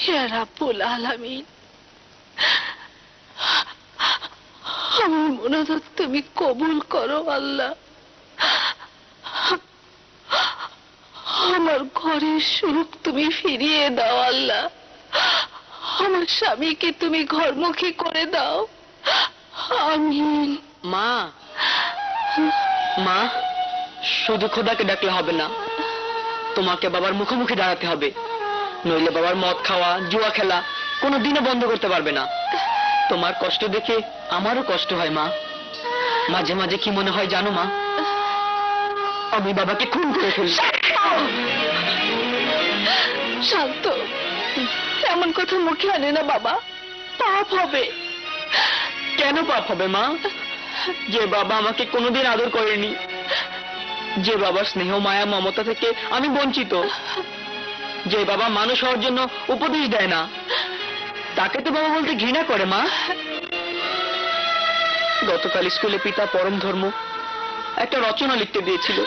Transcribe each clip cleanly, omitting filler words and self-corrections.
ইয়া রাব্বুল আলামিন, আমার মুনাজাত তুমি কবুল করো আল্লাহ। আমার ঘরের সুখ তুমি ফিরিয়ে দাও আল্লাহ। আমার স্বামীকে তুমি ঘরমুখী করে দাও, আমিন। মা, মা, শুধু খোদাকে ডাকলে হবে না, তোমাকে বাবার মুখোমুখি দাঁড়াতে হবে, নইলে বাবার মদ খাওয়া, জুয়া খেলা কোনোদিনও বন্ধ করতে পারবে না। তোমার কষ্ট দেখে আমারও কষ্ট হয় মা। মাঝে মাঝে কি মনে হয় জানো মা, আমি বাবাকে খুন করে ফেলি। শান্ত, এমন কথা মুখে আনে না বাবা, পাপ হবে। কেন পাপ হবে মা? যে বাবা আমাকে কোনোদিন আদর করেনি, যে বাবার স্নেহ মায়া মমতা থেকে আমি বঞ্চিত, যে বাবা মানুষ হওয়ার জন্য উপদেশ দেয় না, তাকে তো বাবা বলতে ঘৃণা করে মা। গতকাল স্কুলে পিতা পরম ধর্ম একটা রচনা লিখতে দিয়েছিল,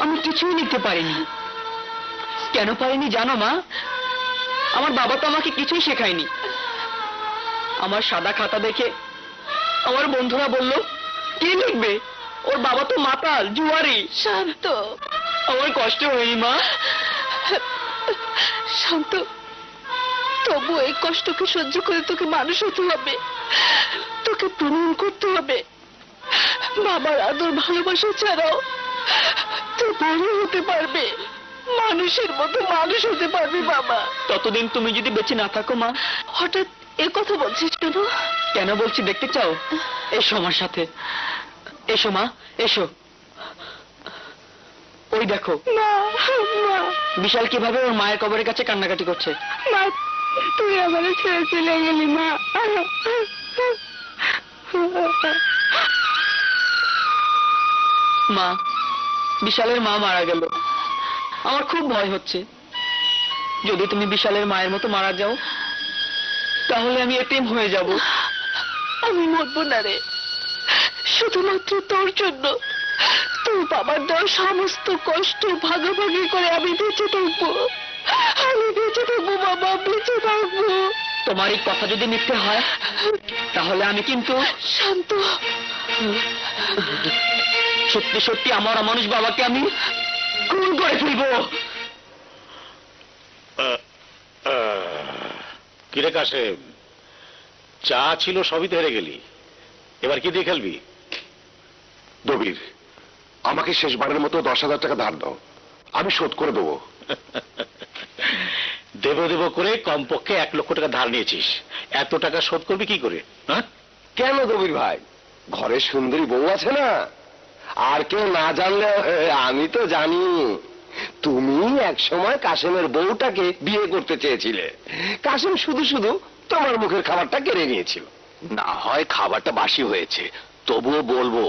আমি কিছুই লিখতে পারিনি। কেন পারিনি জানো মা? আমার বাবা তো আমাকে কিছুই শেখায়নি। আমার সাদা খাতা দেখে আমার বন্ধুরা বলল, কে লিখবে, ওর বাবা তো মাতাল, জুয়ারি। শান্ত, আমার কষ্ট হয়নি মা। শান্ত, তবু এই কষ্টকে সহ্য করে তোকে মানুষ হতে হবে, তোকে প্রণাম করতে হবে। বাবার আদর ভালোবাসা ছাড়াও তুই বড় হতে পারবে, মানুষের মতো মানুষ হতে পারবি বাবা। ততদিন তুমি যদি বেঁচে না থাকো মা। হঠাৎ এ কথা বলছিস কেন? কেন বলছি দেখতে চাও? এসো আমার সাথে, এসো মা, এসো। ওই দেখো মা, মা, বিশাল কিভাবে ওর মায়ের কবরের কাছে কান্নাকাটি করছে। মা, তুই আমার ছেড়ে চলে গেলি মা। মা, বিশালের মা মারা গেল, আমার খুব ভয় হচ্ছে। যদি তুমি বিশালের মায়ের মতো মারা যাও, তাহলে আমি এতিম হয়ে যাব। আমি মরবো না রে, শুধুমাত্র তোর জন্য। তোর বাবার দেওয়া সমস্ত কষ্ট ভাগাভাগি করে আমি বেঁচে থাকবো, আমি বেঁচে থাকবো বাবা, বেঁচে থাকবো। তোমার এই কথা যদি মিথ্যে হয়, তাহলে আমি কিন্তু শান্ত, সত্যি সত্যি আমার অমানুষ বাবাকে আমি খুন করে ফেলবো। কিরে কাশেম, চা ছিল সবই তো হেরে গেলি, এবার কি দিয়ে খেলবি? দবির, আমাকে শেষবারের মতো 10,000 টাকা ধার দাও, আমি শোধ করে দেবো। দেব দেব করে কমপক্ষে 1 লক্ষ টাকা ধার নিয়েছিস, এত টাকা শোধ করবি কি করে? হ্যাঁ, কেন দবির ভাই, ঘরে সুন্দরী বউ আছে না? আর কেউ না জানলে আমি তো জানি। তুমি একসময় কাশেমের বউটাকে বিয়ে করতে চেয়েছিলে, কাশেম শুধু শুধু তোমার মুখের খাবারটা কেড়ে নিয়েছিল। না হয় খাবারটা বাসি হয়েছে, তবুও বলবো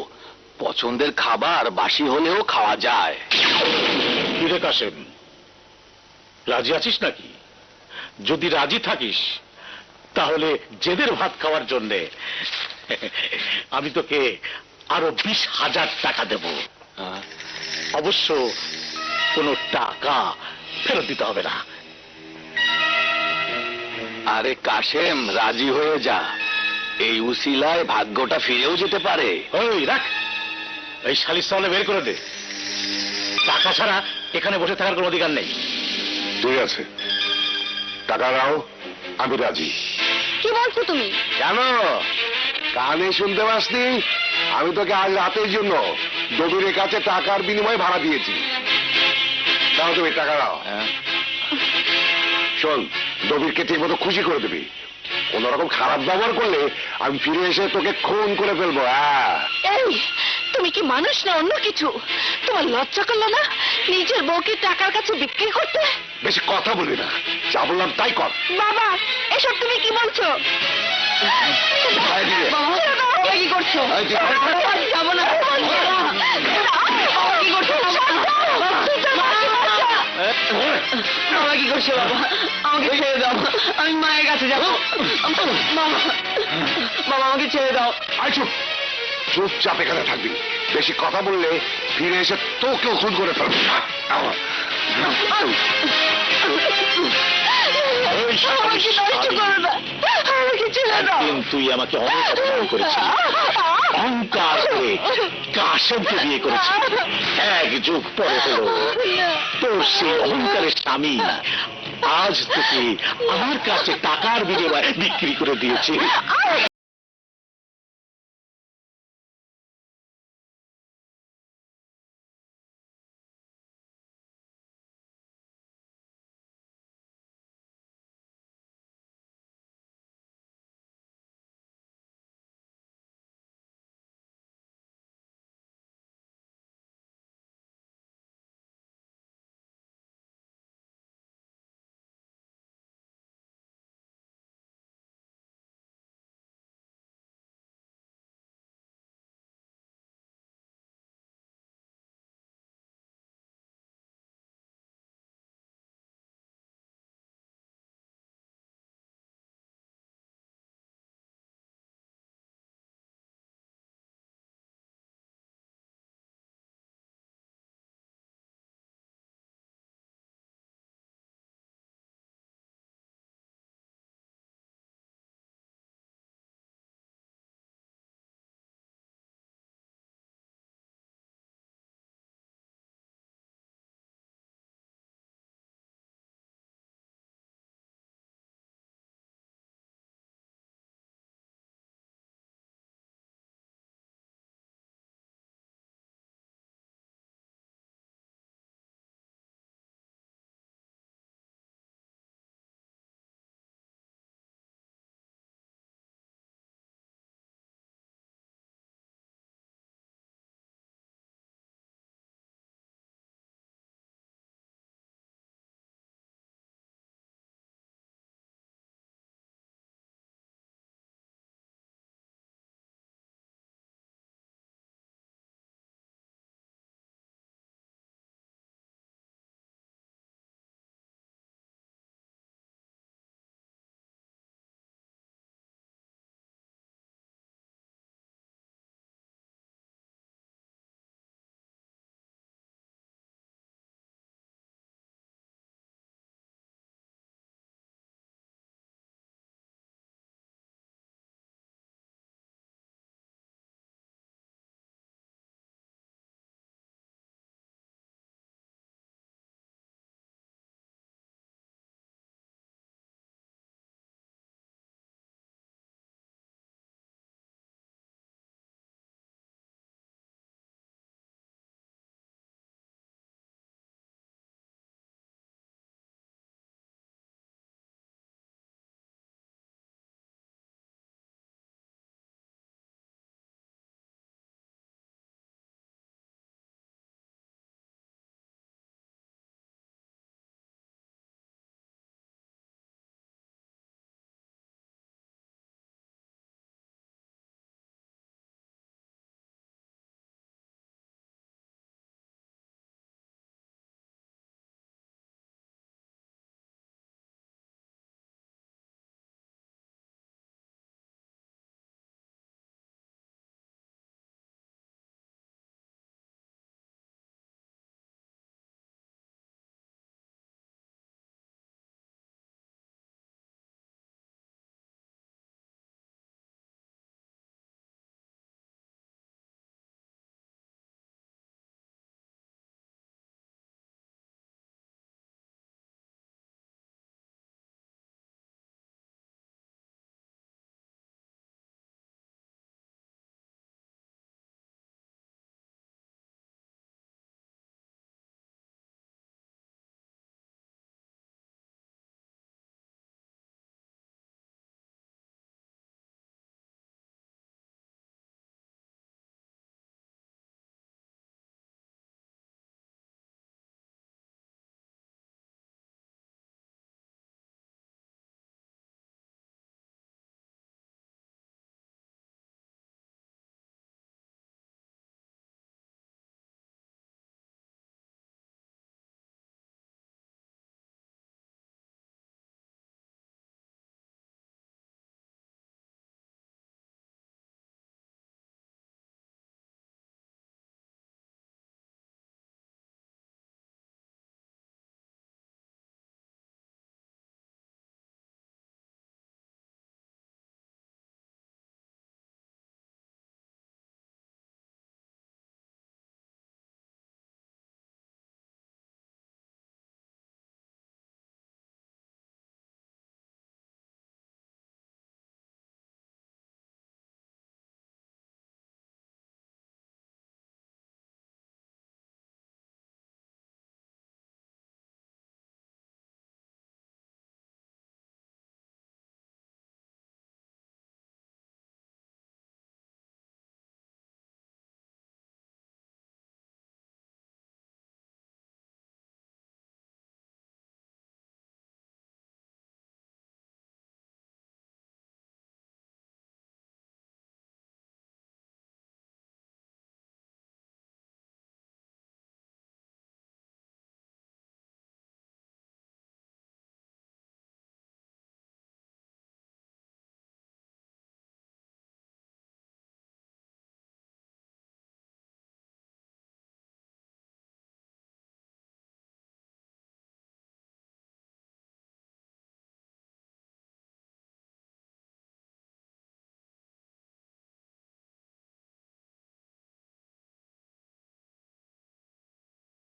পছন্দের খাবার বাসি হলেও খাওয়া যায়। কিরে কাশেম, রাজি আছিস নাকি? যদি রাজি থাকিস তাহলে জেদের ভাত খাওয়ার জন্যে আমি তোকে আরো 20,000 টাকা দেব। অবশ্য কোনো টাকা ফেরত দিতে হবে না। আরে কাশেম, রাজি হয়ে যা, এই উসিলায় ভাগ্যটা ফিরেও যেতে পারে। ওই রাখ, এই শালিশ তাহলে বের করে দে, টাকা ছাড়া এখানে বসে থাকার কোনো অধিকার নেই। ঠিক আছে, টাকা নাও, আমি রাজি। কি বলছো তুমি? জানো, কানে শুনতে পাসনি, আমি তোকে আজ রাতের জন্য দবিরের কাছে টাকার বিনিময়ে ভাড়া দিয়েছি। দাও, তুমি টাকা দাও। শোন, দবিরকে ঠিক মতো খুশি করে দিবি, কোন রকম খারাপ ব্যবহার করলে আমি ফিরে এসে তোকে খুন করে ফেলবো। এই, তুমি কি মানুষ না অন্য কিছু? তোমার লজ্জা করলো না নিজের বউকে টাকার কাছে বিক্রি করতে? বেশি কথা বলি না, যা বললাম তাই কর। বাবা, এসব তুমি কি বলছো? বাবা, কি করছো? যাবো না, কি করছো? বাবা কি করছে? বাবা আমাকে ছেড়ে দাও, আমি মায়ের কাছে যাবো। বাবা, বাবা আমাকে ছেড়ে দাও। আয় চুপ, চুপচাপ এখানে থাকবি, বেশি কথা বললে ফিরে এসে তোকেও খুন করে ফেলবো। এই আমাকে নষ্ট করো না, আমাকে ছেড়ে দাও। একদিন তুই আমাকে অনেক অপমান করেছিস, অহংকার করে কাশেমকে বিয়ে করেছিস, এক যুগ পরে হলো তোর সেই অহংকারের স্বামী আজ তোকে আমার কাছে টাকার বিনিময়ে বিক্রি করে দিয়েছে।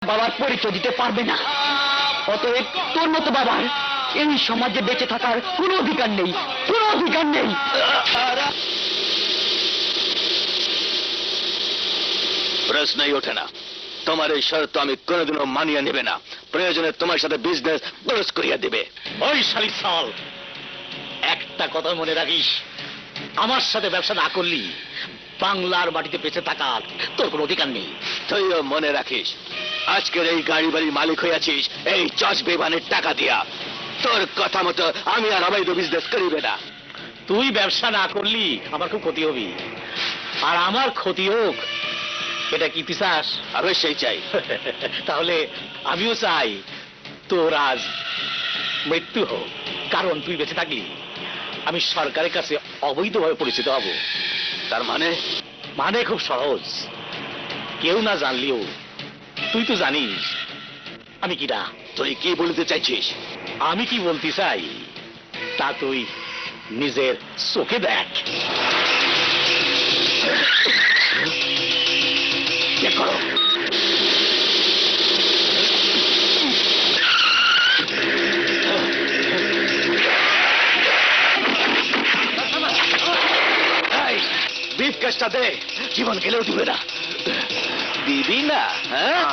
বাবার পরিচয় দিতে পারবে না। অতএব তোর মতো বাবার এই সমাজে বেঁচে থাকার কোনো অধিকার নেই, কোনো অধিকার নেই। প্রশ্নই ওঠে না। তোমার এই শর্ত আমি কোনোদিনও মানিয়ে নেবে না। প্রয়োজনে তোমার সাথে বিজনেস ক্লোজ করিয়া দিবে। ওই শালিক সাল, একটা কথা মনে রাখিস, আমার সাথে ব্যবসা না করলি বাংলার মাটিতে বেঁচে থাকার তোর কোনো অধিকার নেই। তুইও মনে রাখিস, আজকের এই গাড়ি বাড়ির মালিক হইয়াছিস এই চশ বেবানের টাকা দিয়া। তোর কথা মতো আমি আর অবৈধ বিজনেস করিবে না। তুই ব্যবসা না করলি আমার খুব ক্ষতি হবি, আর আমার ক্ষতি হোক এটা কি পিসাস? অবশ্যই চাই। তাহলে আমিও চাই তোর আজ মৃত্যু হোক, কারণ তুই বেঁচে থাকলি আমি সরকারের কাছে অবৈধভাবে পরিচিত হব। তার মানে? মানে খুব সহজ, কেউ না জানলেও তুই তো জানিস আমি কিরা। তুই কি বলতে চাইছিস? আমি কি বলতে চাই তা তুই নিজের চোখে দেখ। দেখো, বিফ কেসটা দে, জীবন গেলেও দিবে না। দিবি না? হ্যাঁ,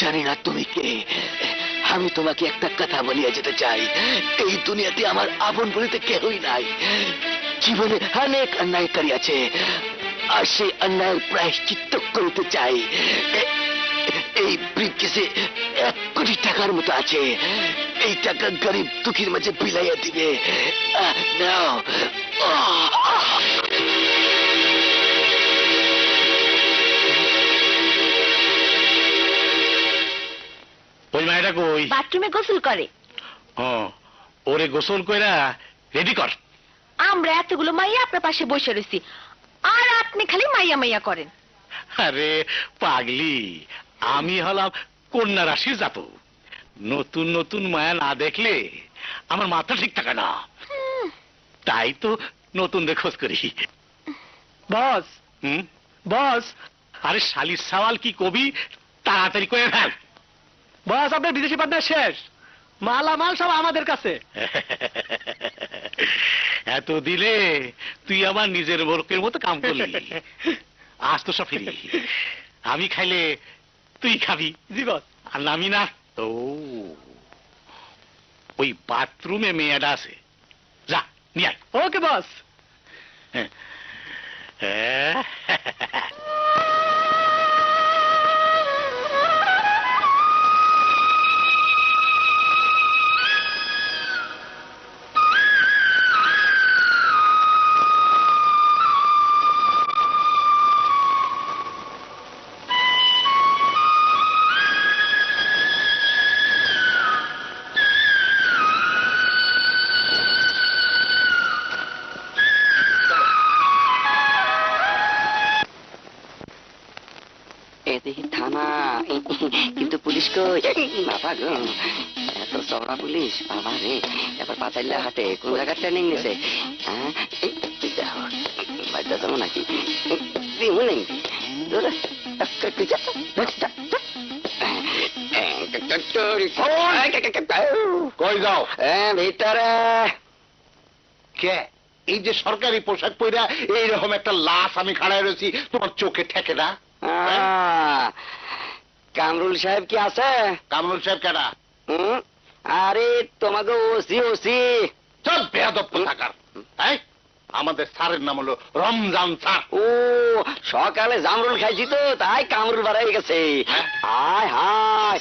জানি না তুমি কে। আমি তোমাকে একটা কথা বলিয়া যেতে চাই, এই দুনিয়াতে আমার আপন বলিতে কেহই নাই। জীবনে অনেক অন্যায় করিয়াছে, আর সেই অন্যায়ের প্রায়শ্চিত্ত করিতে চাই। এই ব্রিফকেসে 1 কোটি টাকার মতো আছে। এই টাকা গরিব দুঃখীর মাঝে বিলাইয়া দিবে। নাও। ওই মায়েরা কই? বাথরুমে গোসল করে। ওরে গোসল কইরা রেডি কর। আমরা এতগুলো মাইয়া আপনার পাশে বসে রয়েছি, আর আপনি খালি মাইয়া মাইয়া করেন। আরে পাগলি, আমি হলাম কন্যা রাশির জাতক। নতুন নতুন মায়া না দেখলে আমার মাথা ঠিক থাকে না, তাই তো নতুন খোঁজ করি। বস, বস, আরে শালির সওয়াল কি কবি তাড়াতাড়ি করে ফেল। বস আপনার বিদেশি পার্টনার শেষ, মালামাল সব আমাদের কাছে। এত দিলে তুই আমার নিজের বরকের মতো কাম করলি। আজ তো সব ফিরি, আমি খাইলে তুই খাবি। জি বস। আর নামি না। ও ওই বাথরুমে মেয়েটা আছে, যা নিয়ে আয়। ওকে বস। হ্যাঁ। এদিকে থানা, কিন্তু পুলিশ কই? বাবা গো, এত চড়া পুলিশ, বাবা রে। এবার পাতাইলা হাটে কোন জায়গায় ট্রেনিং নিছে? বাড়িতে যাবো নাকি? দিমু নেই। কই যাও? ভিতরে। কে? এই যে সরকারি পোশাক পরে এইরকম একটা লাশ আমি খাড়ায় রয়েছি, তোমার চোখে ঠেকে না? কামরুল সাহেব কি আছে? কামরুল সাহেব কেডা? আরে তোমাকে ওসি ওসি। সব বেয়াদব কোথাকার। আমাদের স্যারের নাম হলো রমজান স্যার। ও, সকালে জামরুল খাইছি তো তাই কামরুল বাড়াই গেছে। হ্যাঁ? হায় হায়,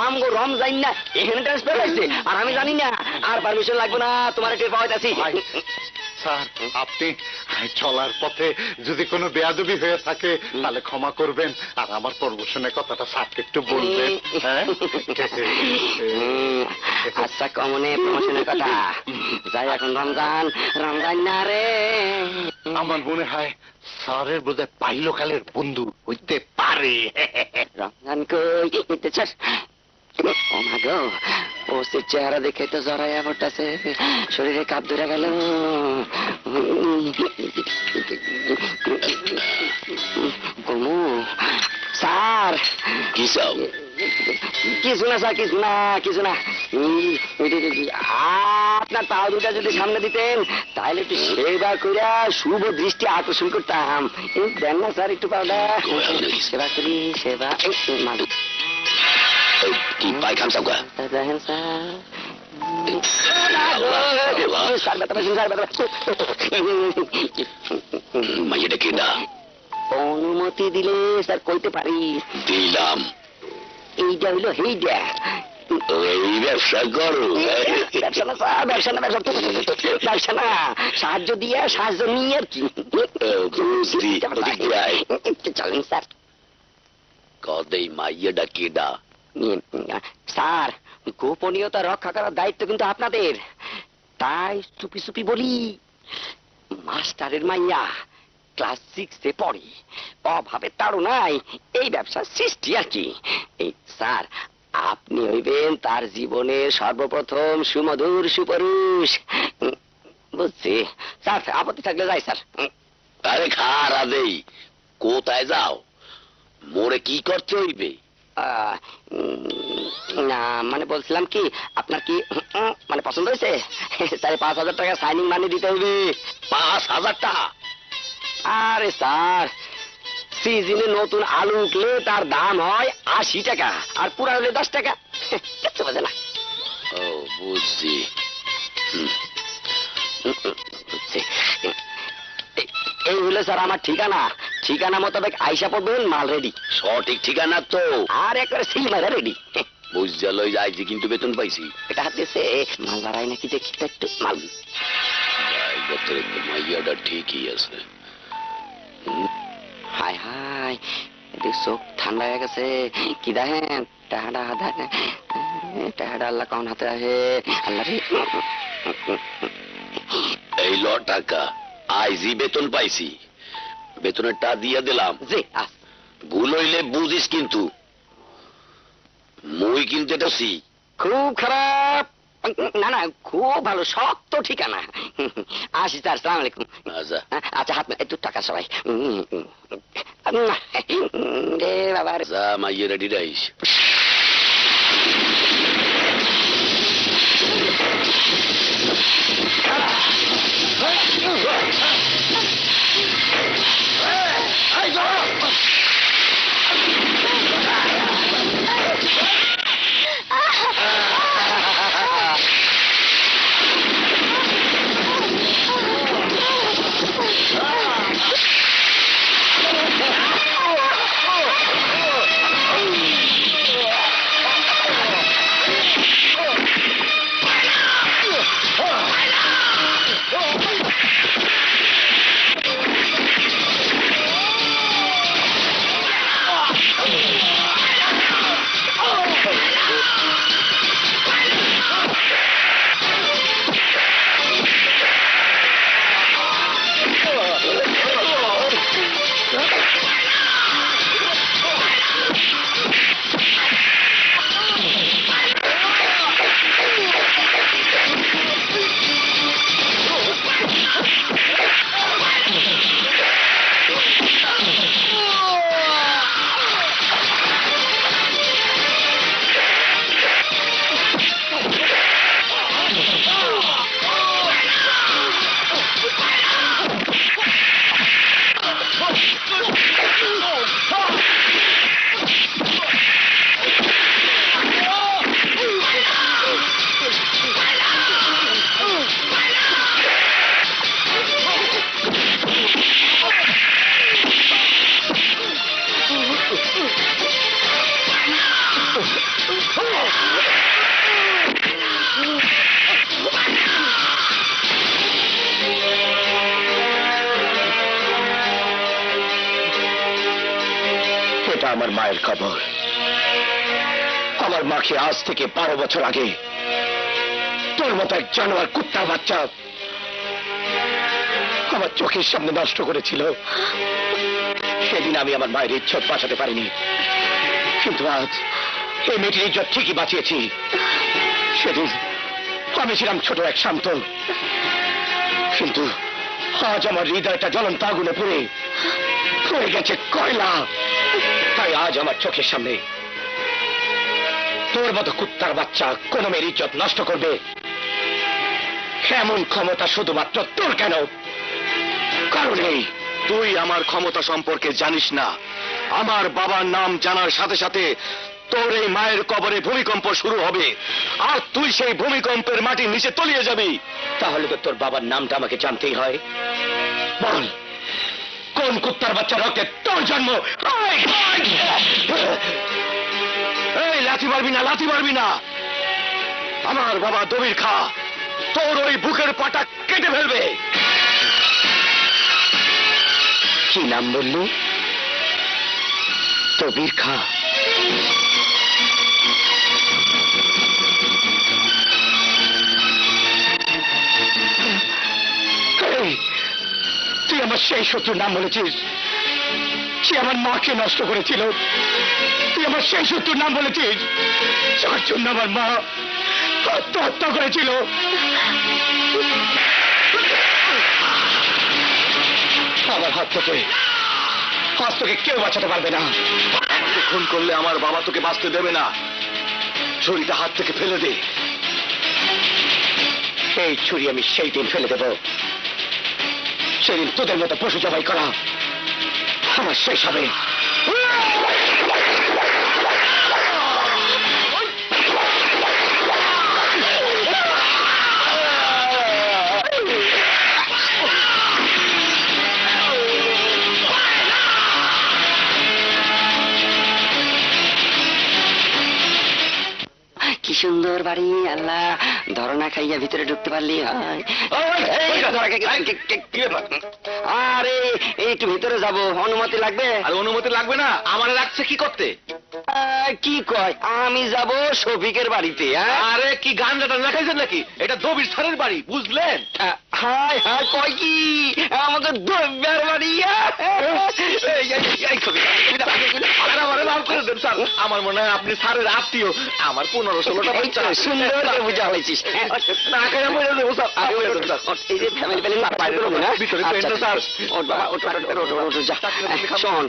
আমগো রমজান না এখানে ট্রান্সফার হয়েছে আর আমি জানি না। আর পারমিশন লাগবে না, তোমার টের পাওয়াইতাছি। ভাই, স্যার আপনি চলার পথে যদি কোনো বেয়াদবি হয়ে থাকে তাহলে ক্ষমা করবেন, আর আমার প্রমোশনের কথাটা স্যারকে একটু বলবেন। হ্যাঁ? আচ্ছা, কমনে প্রমোশনের কথা যাই। এখন রমজান, রমজান না রে। আমার মনে হয় স্যারের বোধহয় পাইলকালের বন্ধু হইতে পারে। রমজান কই নিতেছস? ও মা গো, ওসির চেহারা দেখে তো জড়াইয়া পড়তেছে, শরীরে কাপ ধরে গেল। কমু স্যার। কি চাও? কিছু না স্যার, কিছু না, কিছু না। আপনার পা দুটা যদি সামনে দিতেন তাহলে একটু সেবা করে শুভ দৃষ্টি আকর্ষণ করতাম। দেন না স্যার একটু পাউডা। সেবা করি, সেবা। মালিক কি পায়খান চাও? দেখেন স্যার, মাইয়াটা কে না? অনুমতি দিলে স্যার কইতে পারি। দিলাম। এইটা হইলো হেইটা। এই ব্যবসা করো? ব্যবসা না স্যার, ব্যবসা না, ব্যবসা না, সাহায্য দিয়ে সাহায্য নিয়ে আর কি। চলেন স্যার। কদেই মাইয়াটা কেডা? স্যার, গোপনীয়তা রক্ষা করার দায়িত্ব কিন্তু আপনাদের, তাই চুপি চুপি বলি। মাস্টারের মাইয়া, ক্লাস 6-এ পড়ে, অভাবে তাড়ো নাই, এই ব্যবসার সৃষ্টি আর কি। এই স্যার, আপনি হইবেন তার জীবনের সর্বপ্রথম সুমধুর সুপুরুষ। বুঝছি স্যার, আপত্তি থাকলে যাই স্যার। আরে খারা দেই, কোথায় যাও? মোরে কি করতে হইবে? না মানে বলছিলাম কি, আপনার কি মানে পছন্দ হয়েছে? 5,500 টাকা সাইনিং মানি দিতে হবে। 5,000 টাকা? আরে স্যার, সিজনে নতুন আলু উঠলে তার দাম হয় 80 টাকা, আর পুরা হলে 10 টাকা। কিচ্ছু বোঝে না। ও বুঝছি। বুঝছি। এই হলো স্যার আমার ঠিকানা। ঠিকানা মোতাবেক আইসা পড়বেন, মাল রেডি। সঠিক ঠিকানা তো? আর একবারে সিল মারা রেডি। বুঝা লই যাইছি, কিন্তু বেতন পাইছি। এটা হাত দিয়েছে, মাল বাড়াই নাকি দেখি তো একটু। মাল মাইয়াটা ঠিকই আছে। হায় হায়, এদিকে চোখ ঠান্ডা হয়ে গেছে। কি দেখেন? টাহাডা টাহাডা আল্লাহ কখন হাতে আসে? আল্লাহ রে। এই ল টাকা, আইজি বেতন পাইছি, বেতনের টা দিয়ে দিলাম। জি, ভুল হইলে বুঝিস কিন্তু। মুই কিন্তু এটা সি। খুব খারাপ না, না খুব ভালো, শক্ত ঠিকানা। আসি স্যার, সালাম আলাইকুম। আচ্ছা আচ্ছা, হাত একটু টাকা সবাই। রে বাবা রে। যা মাইয়ে রেডি রাইস। এটা আমার মায়ের কবর। আমার মাকে আজ থেকে 12 বছর আগে তোর মতো এক জানোয়ার কুত্তার বাচ্চা আমার চোখের সামনে নষ্ট করেছিল। সেদিন আমি আমার মায়ের ইজ্জত বাঁচাতে পারিনি, কিন্তু আজ এই মেয়েটির ইজ্জত ঠিকই বাঁচিয়েছি। সেদিন আমি ছিলাম ছোট এক শান্ত, কিন্তু আজ আমার হৃদয়টা জ্বলন্ত আগুনে পুড়ে গেছে কয়লা। তাই আজ আমার চোখের সামনে তোর মতো কুত্তার বাচ্চা কোন মেয়ের ইজ্জত নষ্ট করবে এমন ক্ষমতা শুধুমাত্র তোর কেন? কারণ এই তুই আমার ক্ষমতা সম্পর্কে জানিস না। আমার বাবার নাম জানার সাথে সাথে তোর এই মায়ের কবরে ভূমিকম্প শুরু হবে, আর তুই সেই ভূমিকম্পের মাটির নিচে তলিয়ে যাবি। তাহলে তো তোর বাবার নামটা আমাকে জানতেই হয়। বল, কোন কুত্তার বাচ্চা রক্তে তোর জন্ম? এই লাথি মারবি না, লাথি মারবি না। আমার বাবা দবির খা তোর ওই বুকের পাটা কেটে ফেলবে। কি নাম বললি? দবির খা। তুই আমার সেই শত্রুর নাম বলেছিস, সে আমার মাকে নষ্ট করেছিল। তুই আমার সেই শত্রুর নাম বলেছিস, যার জন্য আমার মা আত্মহত্যা করেছিল। আমার হাত থেকে আজ তোকে কেউ বাঁচাতে পারবে না। আমাকে খুন করলে আমার বাবা তোকে বাঁচতে দেবে না। ছুরিটা হাত থেকে ফেলে দে। এই ছুরি আমি সেই দিন ফেলে দেব সেদিন তোদের মতো পশু জবাই করা আমার শেষ হবে। কি সুন্দর বাড়ি, আল্লাহ ধরনা খাইয়া ভিতরে ঢুকতে পারলি হয়। আরে একটু ভিতরে যাব, অনুমতি লাগবে? আর অনুমতি লাগবে না, আমার রাখছে কি করতে? কি কয়, আমি যাব শফিকের বাড়িতে। আরে কি গান গাটা দেখাইছেন নাকি? এটা দবির স্যারের বাড়ি, বুঝলেন? হায় হায়, কয় কি আমাকে দব্যার বাড়ি? আমার মনে হয় আপনি স্যারের আত্মীয়। আমার 15-16টা বাচ্চা। সুন্দর বুঝা হয়েছিস। না খাইয়া মরে যাবো স্যার। এই যে ফ্যামিলি প্যালেন ভিতরে পেন্টটা স্যার। শোন,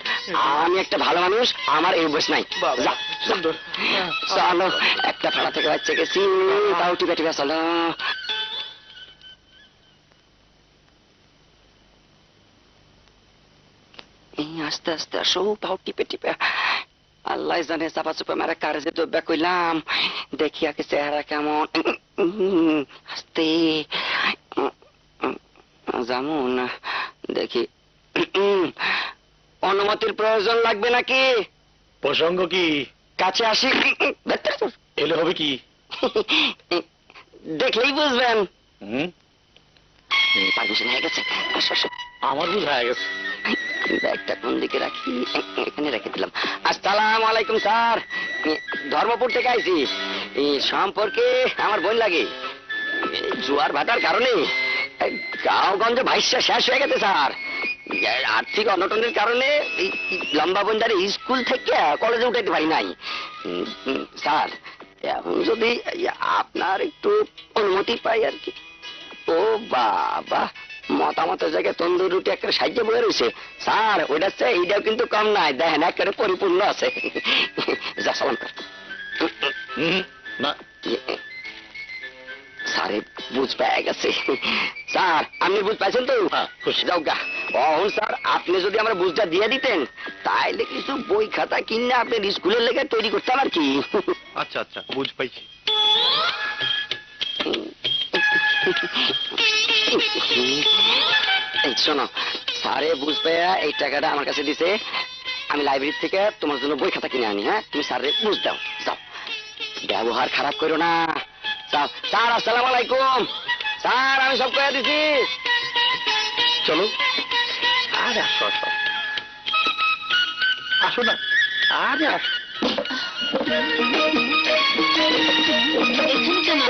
আমি একটা ভালো মানুষ, আমার এই অভ্যাস নাই। যা, সুন্দর। চলো একটা ফাড়া থেকে বাচ্চা গেছি, তাও টিপে টিপে চলো। আস্তে আস্তে আসো, পাও টিপে টিপে। আল্লাহ জানে চাপা চুপে মারা কারে যে দব্যা কইলাম। দেখি আগে চেহারা কেমন। আস্তে যেমন দেখি। অনুমতির প্রয়োজন লাগবে নাকি? প্রসঙ্গ কি? কাছে আসি, এলে হবে কি? দেখলেই বুঝবেন। পারমিশন হয়ে গেছে। আসো, আসো। আমার বোঝা গেছে। ব্যাগটা কোন দিকে রাখি? এখানে রেখে দিলাম। আসসালামু আলাইকুম স্যার, ধর্মপুর থেকে আইছি। এই সম্পর্কে আমার বোন লাগে। এই জোয়ার ভাটার কারণে গাঁওগঞ্জে ভাইসা শেষ হয়ে গেছে স্যার। এই আর্থিক অনটনের কারণে এই লম্বা বন্ধারে স্কুল থেকে কলেজে উঠাইতে পারি নাই। স্যার, এখন যদি আপনার একটু অনুমতি পাই আর কি। ও বাবা, মতামতের জায়গায় তন্দুর রুটি একটা সাহায্য বয়ে রয়েছে স্যার। ওইটা চাই, এইটাও কিন্তু কম নাই, দেখেন একেবারে পরিপূর্ণ আছে। যা সালাম কর। না, স্যারে বুঝ পেয়ে গেছে। স্যার, আপনি বুঝ পাইছেন তো? খুশি। যাও গা। অহন স্যার, আপনি যদি আমার বুঝটা দিয়ে দিতেন তাইলে কিছু বই খাতা কিনে আপনার স্কুলের লেগে তৈরি করতাম আর কি। আচ্ছা আচ্ছা, বুঝ পাইছি। এই শোনো, স্যারে বুঝ পেয়া এই টাকাটা আমার কাছে দিছে, আমি লাইব্রেরি থেকে তোমার জন্য বই খাতা কিনে আনি। হ্যাঁ, তুমি স্যারে বুঝ দাও। যাও, ব্যবহার খারাপ করো না। যাও। স্যার, আসসালামু আলাইকুম। স্যার, আমি সব কয়ে দিছি। চলো। আরে আসো আসো, আসো না। আরে আসো। এখানে কেন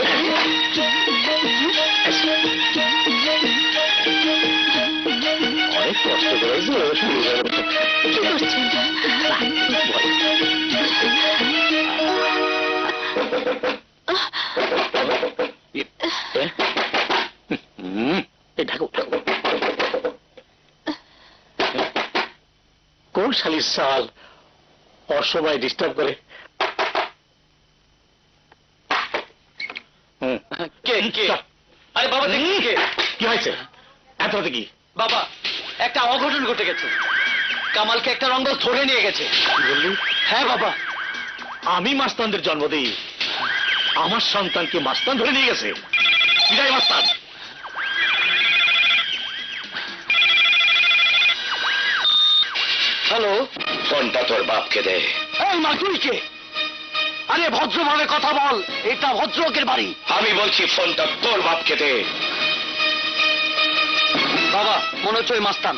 অনেক কষ্ট করেছে, শুরু হয়ে গেছে। কি করছেন? ঢাকো ঢাকো। কোন শালির সাল অসময় ডিস্টার্ব করে? কে কে? আরে বাবা, দেখি কে? কি হয়েছে এত রাতে? কি বাবা, একটা অঘটন ঘটে গেছে। কামালকে একটা রঙ্গল ধরে নিয়ে গেছে। কি বললি? হ্যাঁ বাবা। আমি মাস্তানদের জন্ম দিই, আমার সন্তানকে মাস্তান ধরে নিয়ে গেছে? বিদায় মাস্তান। হ্যালো, ফোনটা তোর বাপকে দে। এই মা, তুই কে? আরে ভদ্রভাবে কথা বল, এটা ভদ্রলোকের বাড়ি। আমি বলছি ফোনটা তোর বাপকে দে। বাবা, মনে হচ্ছে ওই মাস্তান।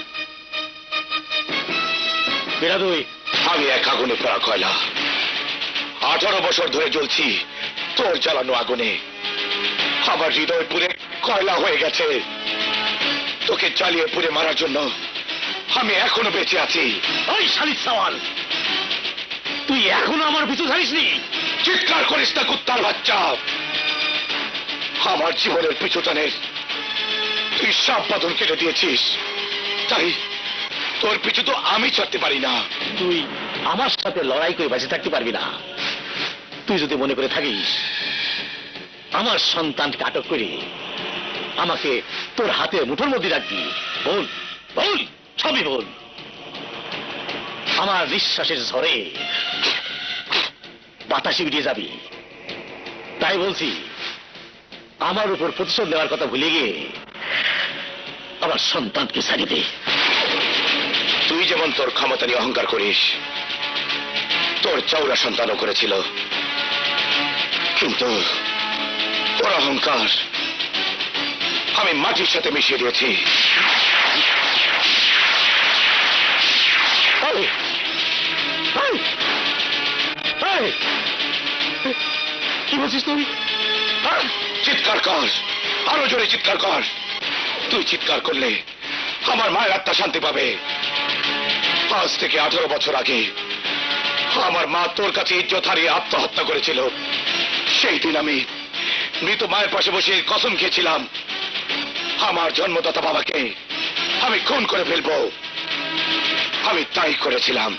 বেরাদুই, আমি এক আগুনে পড়া কয়লা। 18 বছর ধরে জ্বলছি তোর জ্বালানো আগুনে। আমার হৃদয় পুরে কয়লা হয়ে গেছে। তোকে জ্বালিয়ে পুড়ে মারার জন্য আমি এখনো বেঁচে আছি। ওই শালিক সওয়াল, তুই এখনো আমার পিছু ছাড়িসনি? চিৎকার করিস না কুত্তার বাচ্চা। আমার জীবনের পিছুটানের তুই সাপ বাঁধন কেটে দিয়েছিস, তাই তোর পিছু তো আমি ছাড়তে পারি না। তুই আমার সাথে লড়াই করে বেঁচে থাকতে পারবি না। তুই যদি মনে করে থাকিস আমার সন্তানকে আটক করে আমাকে তোর হাতে মুঠোর মধ্যে রাখবি, বল বল, সবই বল। আমার নিঃশ্বাসের ঝড়ে বাতাসে উড়িয়ে যাবি। তাই বলছি, আমার উপর প্রতিশোধ নেওয়ার কথা ভুলে গিয়ে আমার সন্তানকে ছাড়িয়ে দে। তুই যেমন তোর ক্ষমতা নিয়ে অহংকার করিস, তোর চৌরা সন্তানও করেছিল, কিন্তু তোর অহংকার আমি মাটির সাথে মিশিয়ে দিয়েছি। এই, এই, এই, কি বলছিস তুই? চিৎকার কর, আরো জোরে চিৎকার কর। তুই চিৎকার করলে আমার মায়ের আত্মা শান্তি পাবে। আজ থেকে 18 বছর আগে আমার মা তোর কাছে ইজ্জত হারিয়ে আত্মহত্যা করেছিল। সেই দিন আমি মৃত মায়ের পাশে বসে কসম খেয়েছিলাম, আমার জন্মদাতা বাবাকে আমি খুন করে ফেলবো। আমি তাই করেছিলাম।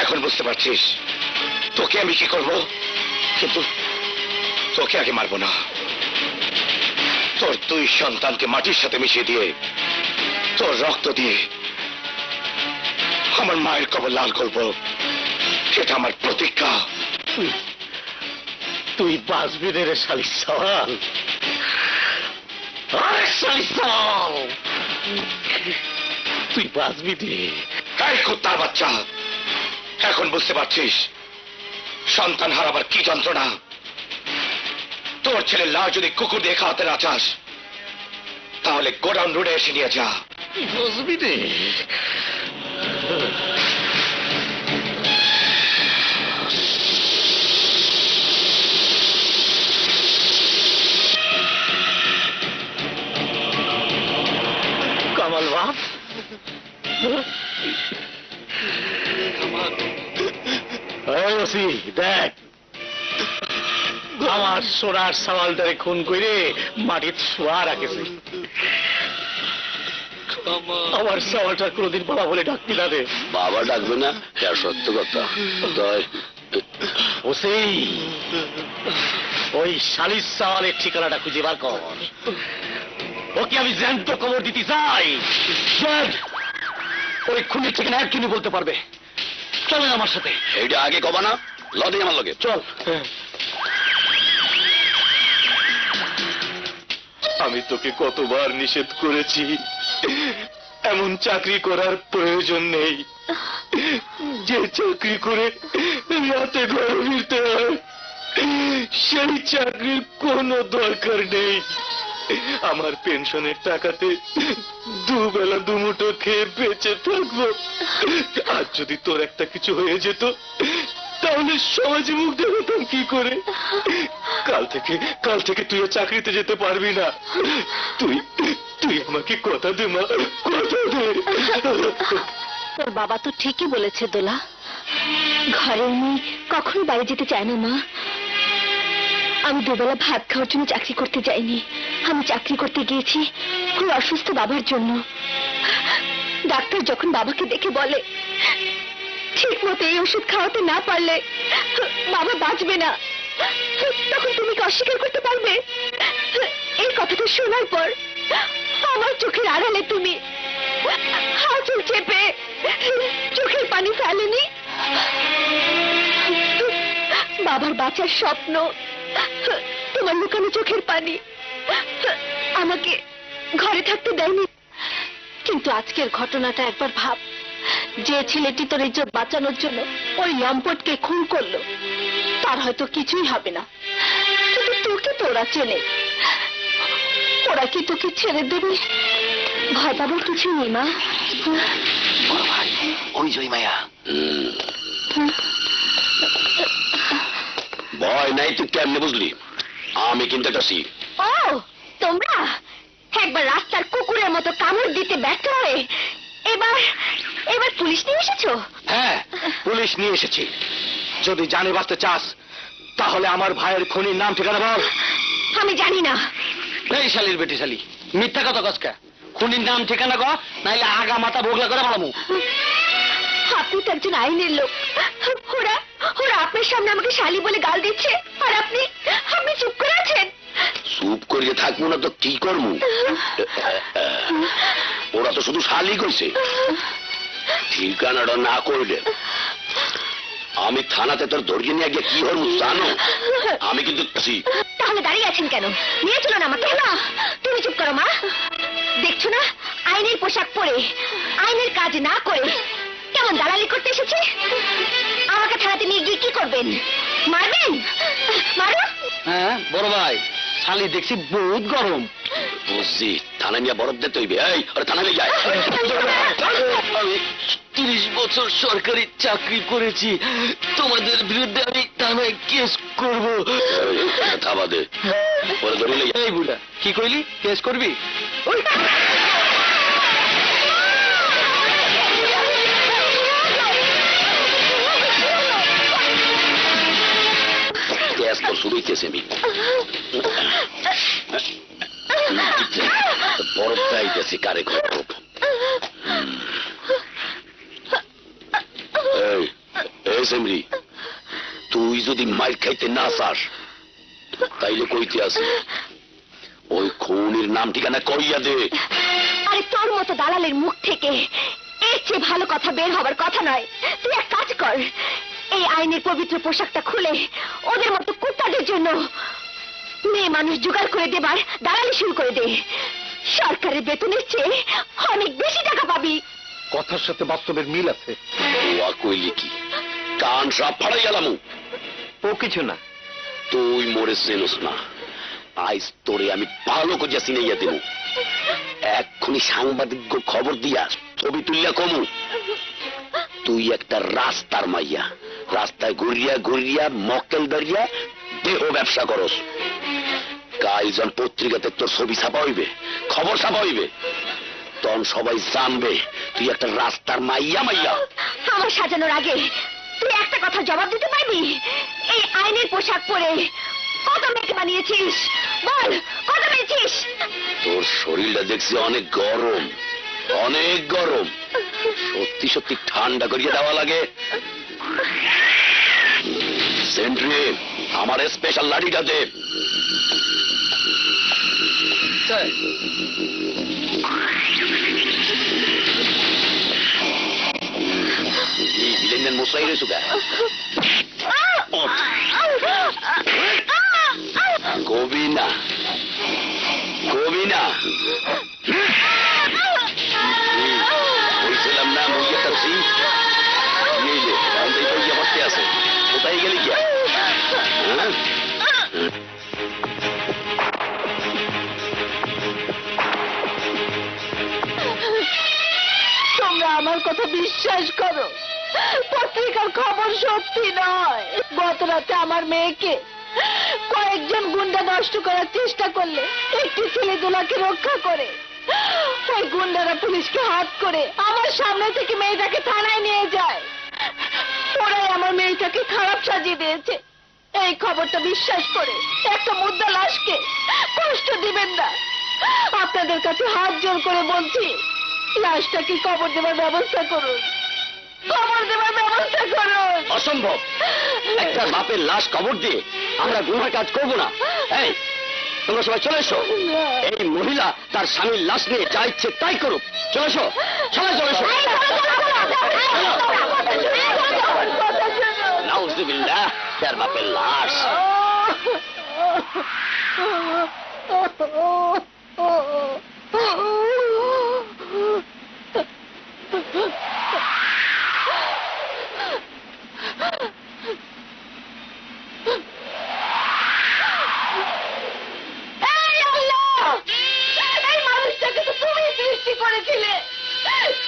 এখন বুঝতে পারছিস তোকে আমি কি করব? কিন্তু তোকে আগে মারবো না। তোর দুই সন্তানকে মাটির সাথে মিশিয়ে দিয়ে তোর রক্ত দিয়ে আমার মায়ের কবর লাল করব, সেটা আমার প্রতিজ্ঞা। তুই বাঁচবি রে শালি সওয়াল। আরে শালি সওয়াল, তুই বাঁচবি রে। এই কুত্তার বাচ্চা, এখন বুঝতে পারছিস সন্তান হারাবার কি যন্ত্রণা? তোর ছেলের লাশ যদি কুকুর দিয়ে খাওয়াতে না চাস, তাহলে গোডাউন রোডে এসে নিয়ে যা। বুঝবি রে? কামাল বাপ, দেখ, আমার সোনার সাওয়ালটারে খুন করে মাটির ছোঁয়া রাখেছে। আমার সাওয়ালটা কোনোদিন বাবা বলে ডাকবি না রে। বাবা ডাকবে না, এটা সত্য কথা। ওই শালির সাওয়ালের ঠিকানাটা খুঁজে বার কর। ওকে আমি জ্যান্ত কবর দিতে চাই। ওই খুনির ঠিকানা একদিনই বলতে পারবে। চলেন আমার সাথে। এইটা আগে কবা না, লদে আমার লগে চল। আমি তোকে কতবার নিষেধ করেছি, এমন চাকরি করার প্রয়োজন নেই যে চাকরি করে রাতে ঘরে ফিরতে হয়। সেই চাকরির কোনো দরকার নেই। আমার পেনশনের টাকাতে দুবেলা দুমুঠো খেয়ে বেঁচে থাকবো। আর যদি তোর একটা কিছু হয়ে যেত তাহলে সমাজে মুখ দেখাতাম কি করে? কাল থেকে তুই চাকরিতে যেতে পারবি না। তুই আমাকে কথা দে মা, কথা দে। তোর বাবা তো ঠিকই বলেছে দোলা, ঘরের মেয়ে কখনো বাইরে যেতে চায় না মা। আমি দুবেলা ভাত খাওয়ার জন্য চাকরি করতে যাইনি, আমি চাকরি করতে গিয়েছি ওই অসুস্থ বাবার জন্য। ডাক্তার যখন বাবাকে দেখে বলে ঠিক মতো এই ওষুধ খাওয়াতে না পারলে বাবা বাঁচবে না, তখন তুমি কি অস্বীকার করতে পারবে? এই কথাটা শোনার পর আমার চোখের আড়ালে তুমি আঁচল চেপে চোখের পানি ফেলেনি। বাবার বাঁচার স্বপ্ন, তোমার লুকানো চোখের পানি আমাকে ঘরে থাকতে দেয়নি। কিন্তু আজকের ঘটনাটা একবার ভাব, যে ছেলেটি তোর ইজ্জত বাঁচানোর জন্য ওই লম্পটকে খুন করলো, তার হয়তো কিছুই হবে না, কিন্তু তোকে তো ওরা চেনে। ওরা কি তোকে ছেড়ে দেবে? ভয় পাবার কিছু নেই মা। বড় ভাই, ওই জয় মায়া। ভয় নাই তুই কেমনে বুঝলি? আমি কিন্তু একটা সি। ও তোমরা একবার রাস্তার কুকুরের মতো কামড় দিতে ব্যর্থ হয়ে এবার পুলিশ নিয়ে এসেছো? হ্যাঁ, পুলিশ নিয়ে এসেছি। যদি জানে বাঁচতে চাস তাহলে আমার ভাইয়ের খুনির নাম ঠিকানা বল। আমি জানি না। এই শালির বেটি শালি, মিথ্যা কথা কসকা। খুনির নাম ঠিকানা কর, নাইলে আগা মাথা ভোগলা করে বলামু। আপনি তো একজন আইনের লোক, ওরা ওরা আপনার সামনে আমাকে শালি বলে গাল দিচ্ছে আর আপনি চুপ করে আছেন। চুপ করিয়ে থাকবো না তো কি করবো? ওরা তো শুধু শালি কইছে, ঠিকানাটা না করলে আমি থানাতে তোর ধরিয়ে নিয়ে গিয়ে কি হবো জানো? আমি কিন্তু তাহলে দাঁড়িয়ে আছেন কেন? নিয়ে চলো না আমাকে। না, তুমি চুপ করো মা। দেখছো না আইনের পোশাক পরে আইনের কাজ না করে কেমন দালালি করতে এসেছে? আমাকে থানাতে নিয়ে গিয়ে কি করবেন? মারবেন? মারো। হ্যাঁ বড় ভাই, শালি দেখছি বহুত গরম। বুঝছি, থানা নিয়ে বরফ দিতে হইবে। এই ওরা থানা নিয়ে যায়। আমি 30 বছর সরকারি চাকরি করেছি, তোমাদের বিরুদ্ধে আমি থানায় কেস করব। থাবা দে, ওরা ধরে নিয়ে এই বুড়া, কি কইলি? কেস করবি? কেস তো শুরুই কেসে আমি বরফ চাইতেছি কারে করব। এই সেমরি, তুই যদি মাইর খাইতে না চাস তাইলে কইতে আসি ওই খুনির নাম ঠিকানা কইয়া দে। আরে তোর মতো দালালের মুখ থেকে এর চেয়ে ভালো কথা বের হবার কথা নয়। তুই এক কাজ কর, এই আইনের পবিত্র পোশাকটা খুলে ওদের মতো কুত্তাদের জন্য মেয়ে মানুষ জোগাড় করে দেবার দালালি শুরু করে দে। সরকারের বেতনের চেয়ে অনেক বেশি টাকা পাবি। কথার সাথে বাস্তবের মিল আছে। ওয়া কইলি কি? কান সব ফাড়াই গেলাম। ও কিছু না। তুই মোরে চেনস না, আইস তোরে আমি ভালো করিয়া চিনাইয়া দেব। এক্ষুনি সাংবাদিক খবর দিয়া ছবি তুলিয়া কমু তুই একটা রাস্তার মাইয়া, রাস্তায় ঘুরিয়া ঘুরিয়া মক্কেল দাঁড়িয়া দেহ ব্যবসা করস। কাইজন পত্রিকাতে তোর ছবি ছাপা হইবে, খবর ছাপা হইবে, তখন সবাই জানবে তুই একটা রাস্তার মাইয়া মাইয়া। আমার সাজানোর আগে তুই একটা কথা জবাব দিতে পারবি? এই আইনের পোশাক পরে কত মেয়েকে বানিয়েছিস? বল, কত মেয়েছিস? তোর শরীরটা দেখছি অনেক গরম, অনেক গরম। সত্যি সত্যি ঠান্ডা করিয়ে দেওয়া লাগে। সেন্ট্রি, আমার স্পেশাল লাঠিটা দে। স্যার, ভিলেনের মশাই রে সুগা কবি না, কবি না। বলছিলাম না মুরগি তাপসি বসতে আছে, কোথায় গেলি গিয়া? তোমরা আমার কথা বিশ্বাস করো, পত্রিকার খবর সত্যি নয়। গত রাতে আমার মেয়েকে কয়েকজন গুন্ডা নষ্ট করার চেষ্টা করলে একটি ছেলে দোলাকে রক্ষা করে ওই গুন্ডারা পুলিশকে হাত করে আমার সামনে থেকে মেয়েটাকে থানায় নিয়ে যায়। ওরাই আমার মেয়েটাকে খারাপ সাজিয়ে দিয়েছে। এই খবরটা বিশ্বাস করে একটা মুদ্রা লাশকে কষ্ট দিবেন না। আপনাদের কাছে হাত জোর করে বলছি, লাশটাকে কবর দেবার ব্যবস্থা করুন, কবর দেবার ব্যবস্থা করুন। অসম্ভব, একটা বাপের লাশ কবর দিয়ে আমরা গুনার কাজ করব না। এই তোমরা সবাই চলে এসো। এই মহিলা তার স্বামীর লাশ নিয়ে যা ইচ্ছে তাই করুক। চলে এসো, সবাই চলে এসো। নাউজুবিল্লাহ, তার বাপের লাশ।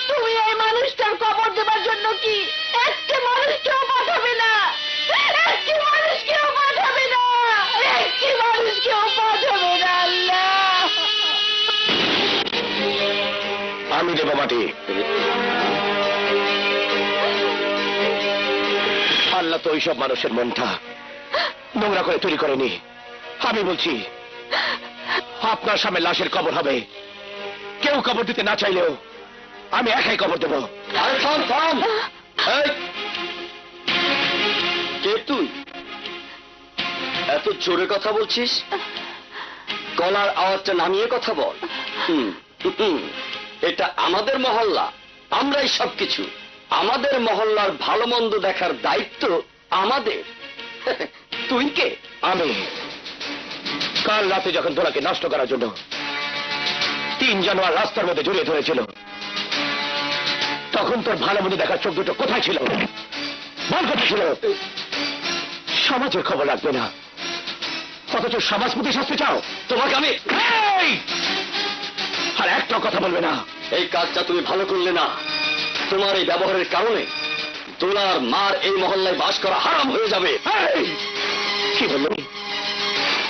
তুমি এই মানুষটার কবর দেবার জন্য কি একটি মানুষকেও পাঠাবে না? একটি মানুষকেও পাঠাবে না, একটি মানুষকেও পাঠাবে না। আল্লাহ, আমি দেব মাটি। আল্লাহ তো ওইসব মানুষের মনটা নোংরা করে তৈরি করেনি। আমি বলছি আপনার সামনে লাশের কবর হবে। কেউ কবর দিতে না চাইলেও আমি একাই কবর দেব। আরে থাম থাম। এই, কে তুই? এত জোরে কথা বলছিস? গলার আওয়াজটা নামিয়ে কথা বল। এটা আমাদের মহল্লা, আমরাই সবকিছু। আমাদের মহল্লার ভালো মন্দ দেখার দায়িত্ব আমাদের। তুই কে? আমি কাল রাতে যখন দোলাকে নষ্ট করার জন্য 3 জানুয়ারি রাস্তার মধ্যে জড়িয়ে ধরেছিল, তখন তোর ভালো মন্দ দেখার চোখ দুটো কোথায় ছিল? বল কোথায় ছিল? সমাজের খবর রাখবে না, অথচ সমাজ প্রতি শাস্তি চাও। তোমাকে আমি এই! আর একটা কথা বলবে না। এই কাজটা তুমি ভালো করলে না। তোমার এই ব্যবহারের কারণে দোলার মার এই মহল্লায় বাস করা হারাম হয়ে যাবে। এই! কি বললি?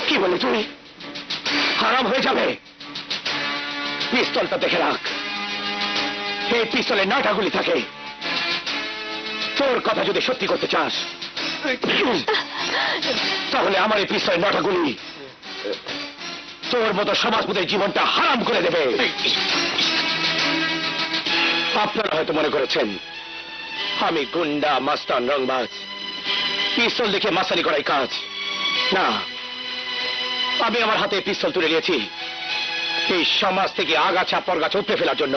কি বললি তুই? হারাম হয়ে যাবে? পিস্তলটা দেখে রাখ, এই পিস্তলে 9টা গুলি থাকে। তোর কথা যদি সত্যি করতে চাস, তাহলে আমার এই পিস্তলে 9টা গুলি তোর মতো সমাজপতির জীবনটা হারাম করে দেবে। আপনারা হয়তো মনে করেছেন আমি গুন্ডা, মাস্তান, রংবাজ, পিস্তল দেখে মাস্তানি করাই কাজ। না, আমি আমার হাতে পিস্তল তুলে নিয়েছি এই সমাজ থেকে আগাছা পরগাছা উপড়ে ফেলার জন্য।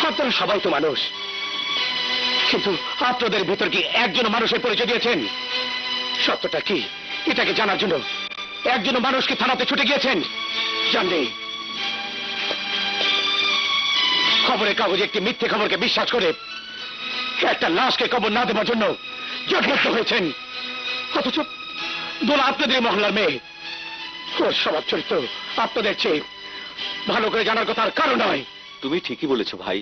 আপনারা সবাই তো মানুষ, কিন্তু আপনাদের ভিতর কি একজন মানুষের পরিচয় দিয়েছেন? সত্যটা কি এটাকে জানার জন্য একজন মানুষকে থানাতে ছুটে গিয়েছেন? জানলে খবরের কাগজে একটি মিথ্যে খবরকে বিশ্বাস করে একটা লাশকে কবর না দেওয়ার জন্য জটবদ্ধ হয়েছেন। অথচ দোলা আপনাদের মহল্লার মেয়ে, ওর স্বভাব চরিত্র আপনাদের চেয়ে ভালো করে জানার কথা আর কারণ নয়। তুমি ঠিকই বলেছো ভাই,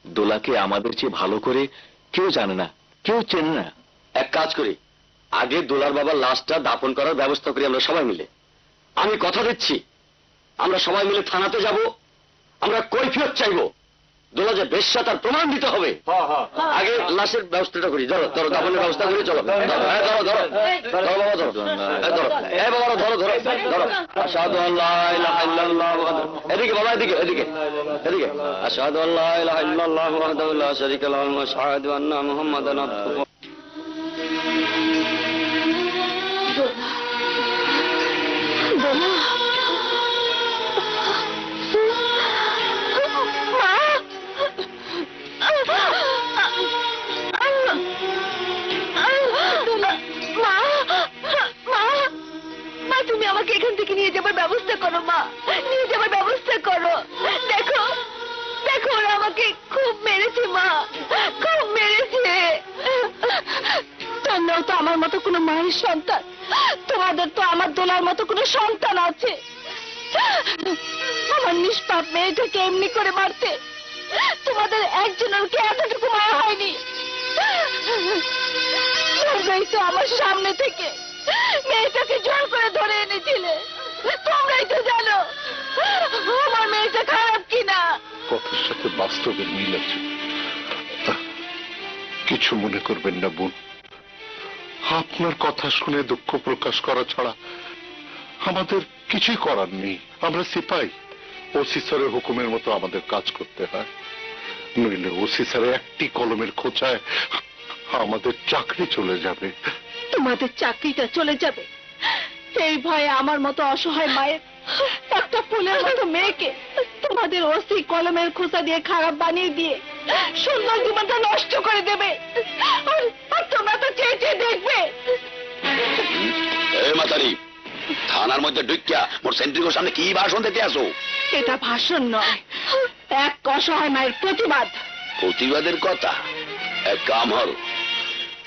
দোলাকে আমাদের চেয়ে ভালো করে কেউ জানে না, কেউ চেনে না। এক কাজ করি, আগে দোলার বাবার লাশটা দাফন করার ব্যবস্থা করি আমরা সবাই মিলে। আমি কথা দিচ্ছি, আমরা সবাই মিলে থানাতে যাব, আমরা কৈফিয়ত চাইবো। দোলা যে বেশ্যা তার প্রমাণ দিতে হবে। আগে লাশের ব্যবস্থাটা করি। ধরো ধরো, দাফনের ব্যবস্থা করি। চলো ধরো, হ্যাঁ, ধরো ধরো ধরো বাবা, ধরো হ্যাঁ, ধরো হ্যাঁ বাবা, ধরো ধরো ধরো। আশহাদু আল্লা ইলাহা ইল্লাল্লাহ এদিকে বাবা, এদিকে এদিকে এদিকে। আশহাদু আল্লা ইলাহা ইল্লাল্লাহ ওয়াহদাহু লা শারীকা লাহু ওয়া আশহাদু আন্না মুহাম্মাদান আবদুহু। তুমি আমাকে এখান থেকে নিয়ে যাবার ব্যবস্থা করো মা, নিয়ে যাবার ব্যবস্থা করো। দেখো দেখো, ওরা আমাকে খুব মেরেছে মা, খুব মেরেছে। তোমরাও তো আমার মতো কোনো মায়ের সন্তান, তোমাদের তো আমার দোলার মতো কোনো সন্তান আছে। আমার নিষ্পাপ মেয়েটাকে এমনি করে মারতে তোমাদের একজনের কি এতটুকু মায়া হয়নি? তোমরাই তো আমার সামনে থেকে মেয়েটাকে জোর করে ধরে এনেছিলে, তোমরাই তো জানো আমার মেয়েটা খারাপ কিনা। কথার সাথে বাস্তবের মিল আছে। কিছু মনে করবেন না বোন, আপনার কথা শুনে দুঃখ প্রকাশ করা ছাড়া আমাদের কিছুই করার নেই। আমরা সিপাই, ওসি স্যারের হুকুমের মতো আমাদের কাজ করতে হয়, নইলে ওসি স্যারের একটি কলমের খোঁচায় আমাদের চাকরি চলে যাবে। তোমাদের চাকরিটা চলে যাবে এই ভয়ে আমার মতো অসহায় মায়ের একটা ফুলের মতো মেয়েকে তোমাদের ওসি কলমের খোঁচা দিয়ে খারাপ বানিয়ে দিয়ে সুন্দর জীবনটা নষ্ট করে দেবে। আর তোমরা তো চেয়ে চেয়ে দেখবে। মাতারি, থানার মধ্যে ঢুকিয়া মোর সেন্ট্রিগোর সামনে কি ভাষণ দিতে আসো? এটা ভাষণ নয়, এক অসহায় মায়ের প্রতিবাদ। প্রতিবাদের কথা? এক কাম হল,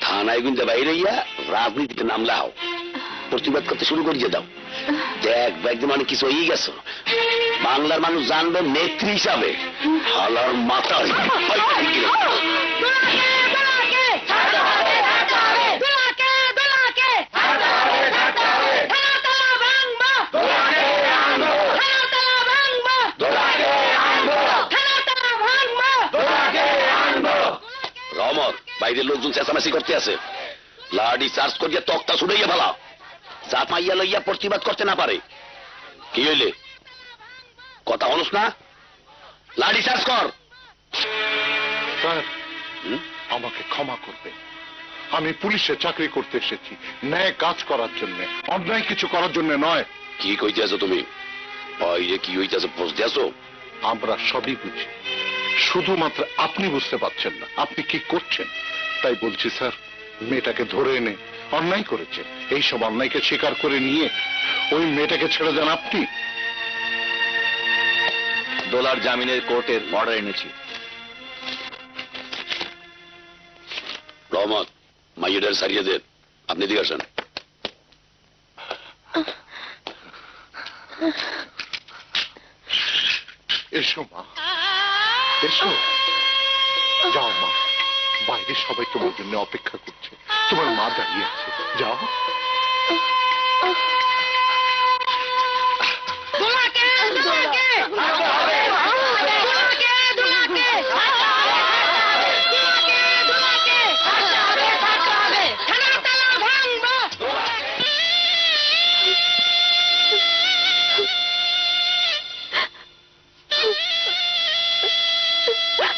থানায় গুনতে বাইরে গিয়া রাজনীতিতে নামলাও, প্রতিবাদ করতে শুরু করিয়ে দাও। দেখ একদম মানে কিছু হয়ে গেছো, বাংলার মানুষ জানবে নেত্রী হিসাবে। হালার মাথা রমর বাইরের লোকজন চেঁচামেচি করতে আছে, লাডি চার্জ করিয়া তক্তা ছুড়াইয়া ফেলা, চাপাইয়া লইয়া প্রতিবাদ করতে না পারে। কি হইলে কথা হলস না? লাডি চার্জ কর। স্যার, আমাকে ক্ষমা করবে, আমি পুলিশে চাকরি করতে এসেছি ন্যায় কাজ করার জন্য, অন্যায় কিছু করার জন্য নয়। কি কইতে আছো তুমি? বাইরে কি হইতেছে বুঝতে আছো? আমরা সবই বুঝি, শুধুমাত্র আপনি বুঝতে পারছেন না আপনি কি করছেন। তাই বলছি স্যার, মেয়েটাকে ধরে এনে অন্যায় করেছে, এইসব অন্যায়কে স্বীকার করে নিয়ে ওই মেয়েটাকে ছেড়ে দেন আপনি। দোলার জামিনের কোর্টের অর্ডার এনেছি। রহমত, মাইয়েদের সারিয়ে দেন। আপনি দিকে আসেন। এসো মা, এসো। যাও মা, বাইরে সবাই তোমার জন্য অপেক্ষা করছে, তোমার মা দাঁড়িয়ে আছে, যাও।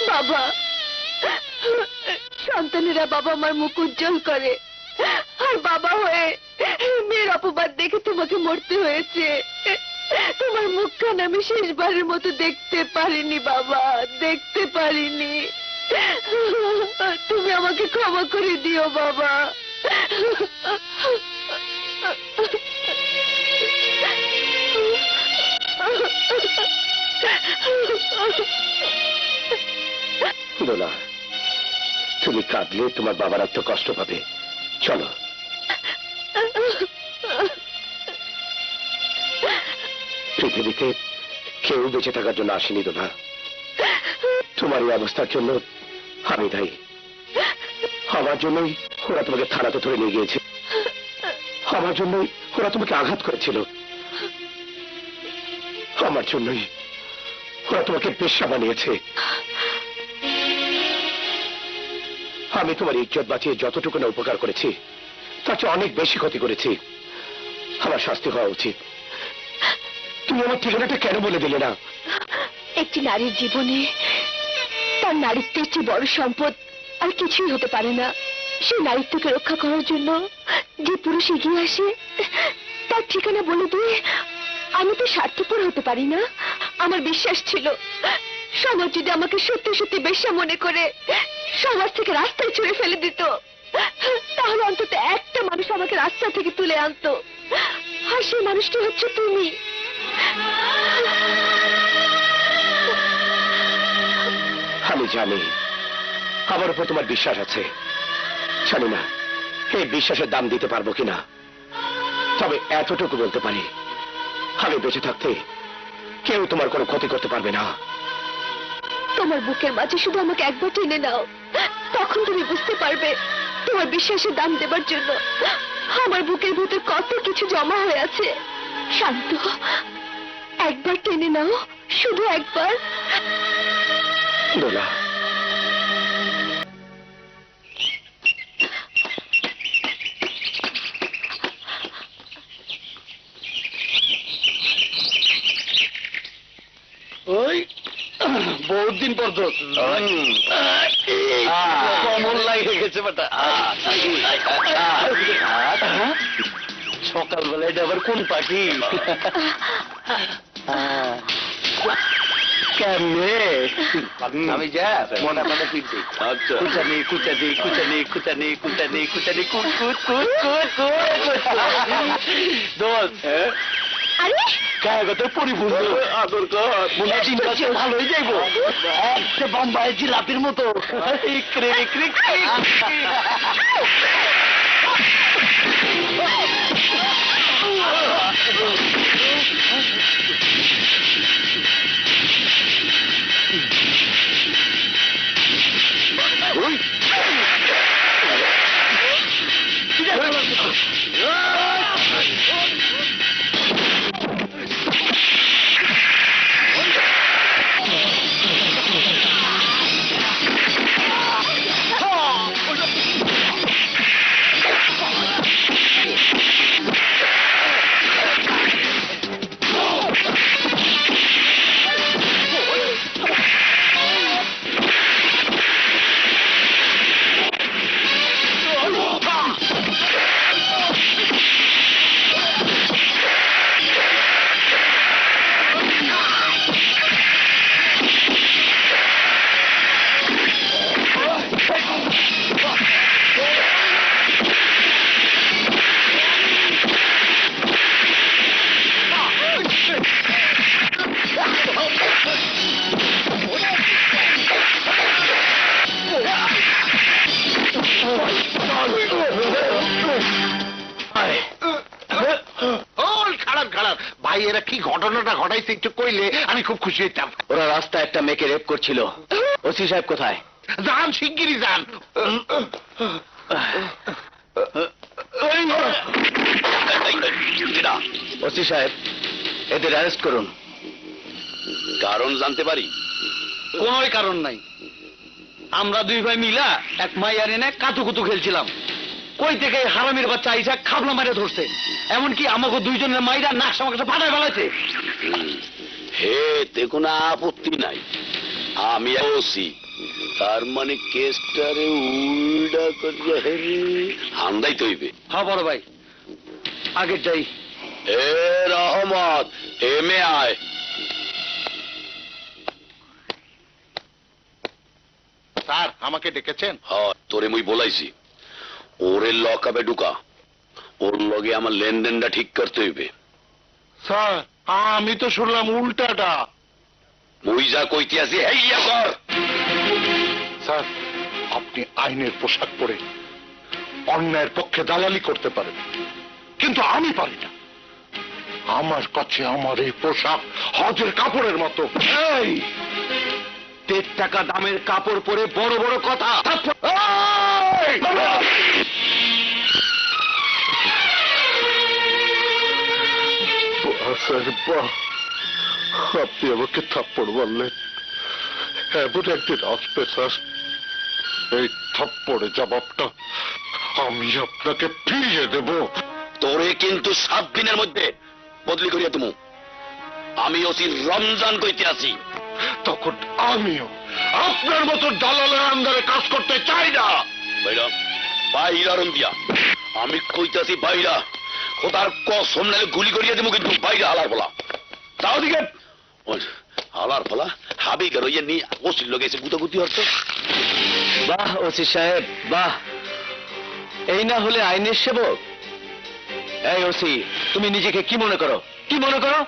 বাবা, সন্তানেরা বাবা মার মুখ উজ্জ্বল করে, আর বাবা হয়ে মেয়ের অপবাদ দেখে তোমাকে মরতে হয়েছে। তোমার মুখখান আমি শেষবারের মতো দেখতে পারিনি বাবা, দেখতে পারিনি। তুমি আমাকে ক্ষমা করে দিও বাবা। দোলা, তুমি কাঁদলে তোমার বাবার এত কষ্ট পাবে। চলো। পৃথিবীতে কেউ বেঁচে থাকার জন্য আসেনি দোলা। তোমার এই অবস্থার জন্য আমি দায়ী। আমার জন্যই ওরা তোমাকে থানাতে ধরে নিয়ে গিয়েছে, আমার জন্যই ওরা তোমাকে আঘাত করেছিল, আমার জন্যই ওরা তোমাকে পেশা বানিয়েছে। আমি তোমার ইজ্জত বাঁচিয়ে যতটুকু না উপকার করেছি তার চেয়ে অনেক বেশি ক্ষতি করেছি। আমার শাস্তি হওয়া উচিত। তুমি আমার ঠিকানাটা কেন বলে দিলে না? একটি নারীর জীবনে তার নারীত্বের চেয়ে বড় সম্পদ আর কিছুই হতে পারে না। সেই নারীত্বকে রক্ষা করার জন্য যে পুরুষ এগিয়ে আসে তার ঠিকানা বলে দিয়ে আমি তো স্বার্থপর হতে পারি না। আমার বিশ্বাস ছিল সমাজ যদি আমাকে সত্যি সত্যি বেশ্যা মনে করে সমাজ থেকে রাস্তায় ছুড়ে ফেলে দিত, তাহলে অন্তত একটা মানুষ আমাকে রাস্তা থেকে তুলে আনতো, আর সেই মানুষটি হচ্ছে তুমি। আমি জানি আমার উপর তোমার বিশ্বাস আছে, জানি না এই বিশ্বাসের দাম দিতে পারবো কিনা, তবে এতটুকু বলতে পারি আমি বেঁচে থাকতে কেউ তোমার কোনো ক্ষতি করতে পারবে না। তোমার বুকের মাঝে শুধু আমাকে একবার টেনে নাও, তখন তুমি বুঝতে পারবে তোমার বিশ্বাসের দাম দেবার জন্য আমার বুকের ভিতর কত কিছু জমা হয়ে আছে। শান্ত, একবার টেনে নাও, শুধু একবার। দোলা, ওই বহুত দিন পর তো কমল লাগে গেছে বেটা। সকালবেলা এটা আবার কোন পাখি? কেমনে আমি যা মনে মনে ফিরছি। কুচানি কুচানি কুচানি কুচানি কুচানি কুচানি কুট কুট কুট কুট কুট দোস্ত আরে কাগজে পরিপূর্ণ আদর কর মনে দিন কাছে ভালোই যাইব। একটা বোম্বাই জিলাপির মতো খারাপ খারাপ ভাই, এরা কি ঘটনাটা ঘটাইছে একটু কইলে আমি খুব খুশি হইতাম। ওরা রাস্তায় একটা মেয়েকে রেপ করছিল। ওসি সাহেব কোথায়? যান শিগগিরই যান। ওসি সাহেব, এদের অ্যারেস্ট করুন। কারণ জানতে পারি? কোন কারণ নাই, আমরা দুই ভাই মিলা এক মাইয়ার এনে কাতুকুতু খেলছিলাম, কই থেকে হারামির বাচ্চা আইসা খাবলা মারে ধরছে, এমনকি আমাকে দুইজনের মাইরা নাকশা মাকশা ফাটায় ফেলাইছে। হে তে কোনো আপত্তি নাই, আমি ওসি, তার মানে কেসটারে উল্টা করিয়া হেরি হান্দাই তৈবে। হ্যাঁ বড় ভাই, আগে যাই। এ রহমত, এমে আয়। স্যার আমাকে ডেকেছেন? হ্যাঁ, তোরে মুই বলাইছি ওরে লকআপে ঢুকা, ওর লগে আমার লেনদেনটা ঠিক করতে হইবে। স্যার আমি তো শুনলাম উল্টাটা। মুই যা কইতে আছি হেইয়া কর। স্যার আপনি আইনের পোশাক পরে অন্যায়ের পক্ষে দালালি করতে পারেন, কিন্তু আমি পারি না। আমার কাছে আমার এই পোশাক হজের কাপড়ের মতো। এই 1.5 টাকা দামের কাপড় পরে বড় বড় কথা। এই! বাহ সাহেব, বাহ, আপনি আমাকে থাপ্পড় মারলেন। এমন একদিন আসবে স্যার, এই থাপ্পড়ের জবাবটা আমি আপনাকে ফিরিয়ে দেব। তোরে কিন্তু 7 দিনের মধ্যে বদলি করিয়া তুমি। আমি ওসি রমজান কইতে আছি। তখন আমিও আপনার মতো দালালের আন্ডারে কাজ করতে চাই না। বাইরা, বাইরা রন্দিয়া, আমি কইতাছি বাইরা। খোদার কসম নালে গুলি করিয়া দেবো কিন্তু। বাইরা হালার ফলা তাও দিকে হালার ফলা হাবি গেরইয়া নি ওসির লোক এসে গুতাগুতি হচ্ছে। বাহ ওসি সাহেব, বাহ, এই না হলে আইনের সেবক। এই ওসি, তুমি নিজেকে কি মনে করো? কি মনে করো?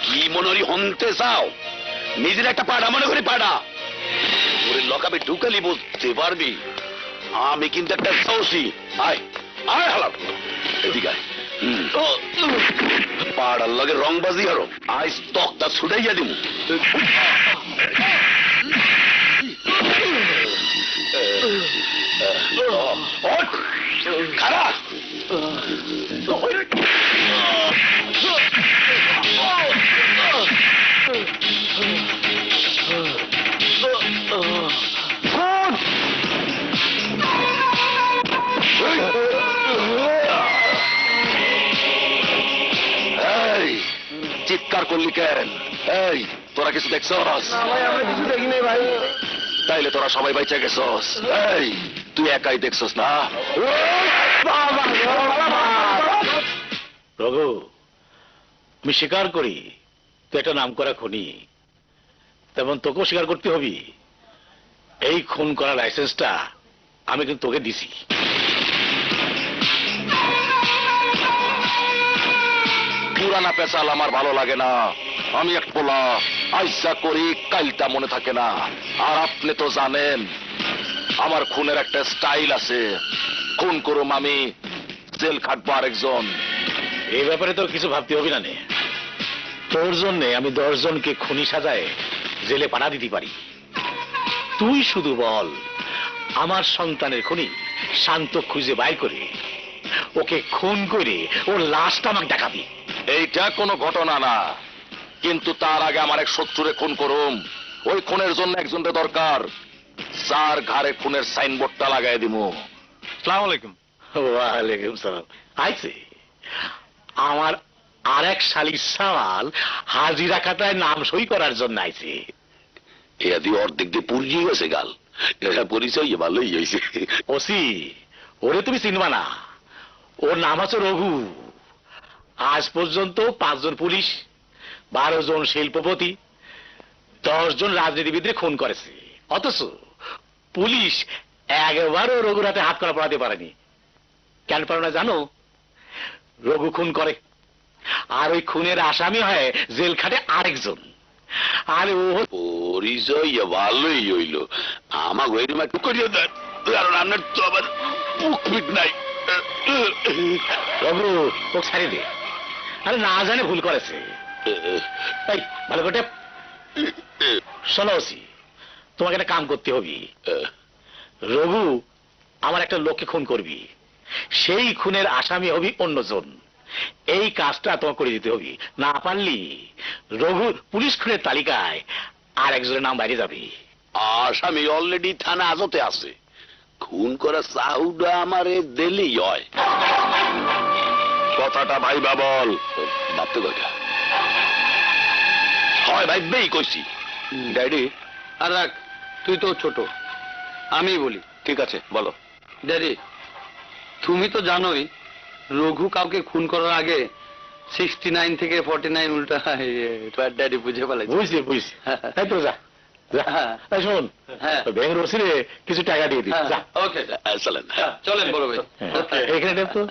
কি মনোরি হনতে চাও? নিজের একটা পাড়া মনে করি পাড়া। ওরে লকাবে ঢুকালি বুঝতে পারবি আমি কিন্তু একটা সৌসি। আয় আয় হালার এদিকে আয়। পাড়ার লগে রংবাজি হারো, আজ তকটা ছুটাইয়া দিব। খারাপ এই চিৎকার করলি কেন? এই তোরা কিছু দেখছস? আমরা কিছু দেখি নাই ভাই। তাইলে তোরা সবাই বাইচা গেছস। এই তুই একাই দেখছস না? রঘু, আমি স্বীকার করি তুই একটা নাম করা খুনি, তেমন তোকেও স্বীকার করতে হবে এই খুন করার লাইসেন্সটা আমি কিন্তু তোকে দিছি। পুরানা পেশাল আমার ভালো লাগে না। আমি এক পোলা, আইসা করি কাইলটা মনে থাকে না। আর আপনি তো জানেন আমার খুনের একটা স্টাইল আছে। খুন করুম আমি, জেল খাটবো আরেকজন। এই ব্যাপারে তো কিছু ভাবতে হবে না নে। তোর জন্যে আমি 10 জনকে খুনি সাজায় জেলে পাঠা দিতে পারি। তুই শুধু বল আমার সন্তানের খুনি শান্ত খুঁজে বাইর করে ওকে খুন করে ওর লাশটা আমাকে দেখাবি। এইটা কোনো ঘটনা না, কিন্তু তার আগে আমার এক শত্রুরে খুন করুম। ওই খুনের জন্য একজনের দরকার, যার ঘাড়ে খুনের সাইনবোর্ডটা লাগাই দিমু। আসসালামু আলাইকুম। ওয়ালাইকুম সালাম। আইছে আমার আরেক শালি সাওয়াল হাজিরা খাতায় নাম সই করার জন্য আইছে। এরা দিয়ে অর্ধেক দিয়ে পুড়িয়ে গেছে গাল। এরা পরিচয় ভালোই হয়েছে। ওসি, ওরে তুমি চিনবা না। ওর নাম আছে রঘু। আজ পর্যন্ত 5 জন পুলিশ, 12 জন শিল্পপতি, 10 জন রাজনীতিবিদরে খুন করেছে। অথচ পুলিশ একবারও রঘুর হাতে হাত করা পড়াতে পারেনি। কেন পারে না জানো? রঘু খুন করে, আর ওই খুনের আসামি হয় জেল খাটে আরেকজন। আর ও পরিচয় ভালোই হইল। আমার ওইরকম একটু করিয়ে দেন, কারণ আপনার তো আবার বুক পিট নাই। রঘু ও ছাড়ি দে। আরে না জানে ভুল করেছে। এই ভালো করে শোনো ওসি, তোমাকে একটা কাম করতে হবে। রঘু আমার একটা লোককে খুন করবি, সেই খুনের আসামি হবি অন্যজন। এই কাজটা তোমাকে করে দিতে হবে। না পারলি রঘু পুলিশ খুনের তালিকায় আর একজনের নাম বাইরে যাবে। আসামি অলরেডি থানা হাজতে আছে। খুন করা চাউডা আমারে দিলেই হয়। কথাটা ভাইবা বল। ভাবতে কয়টা হয় ভাইবেই কইছি। ড্যাডি, আর রাখ, তুই তো ছোট, আমি বলি। ঠিক আছে বলো। ড্যাডি, তুমি তো জানোই রঘু কাউকে খুন করার আগে 69 থেকে 49 উল্টা ড্যাডি বুঝে ফেলাই। বুঝছি বুঝছি। এই তো যা যা। হ্যাঁ। এই শোন, হ্যাঁ। ব্যাংকের ওসিরে কিছু টাকা দিয়ে দিই। যা। ওকে, চলেন। চলেন বড় ভাই। এখানে দেব তো।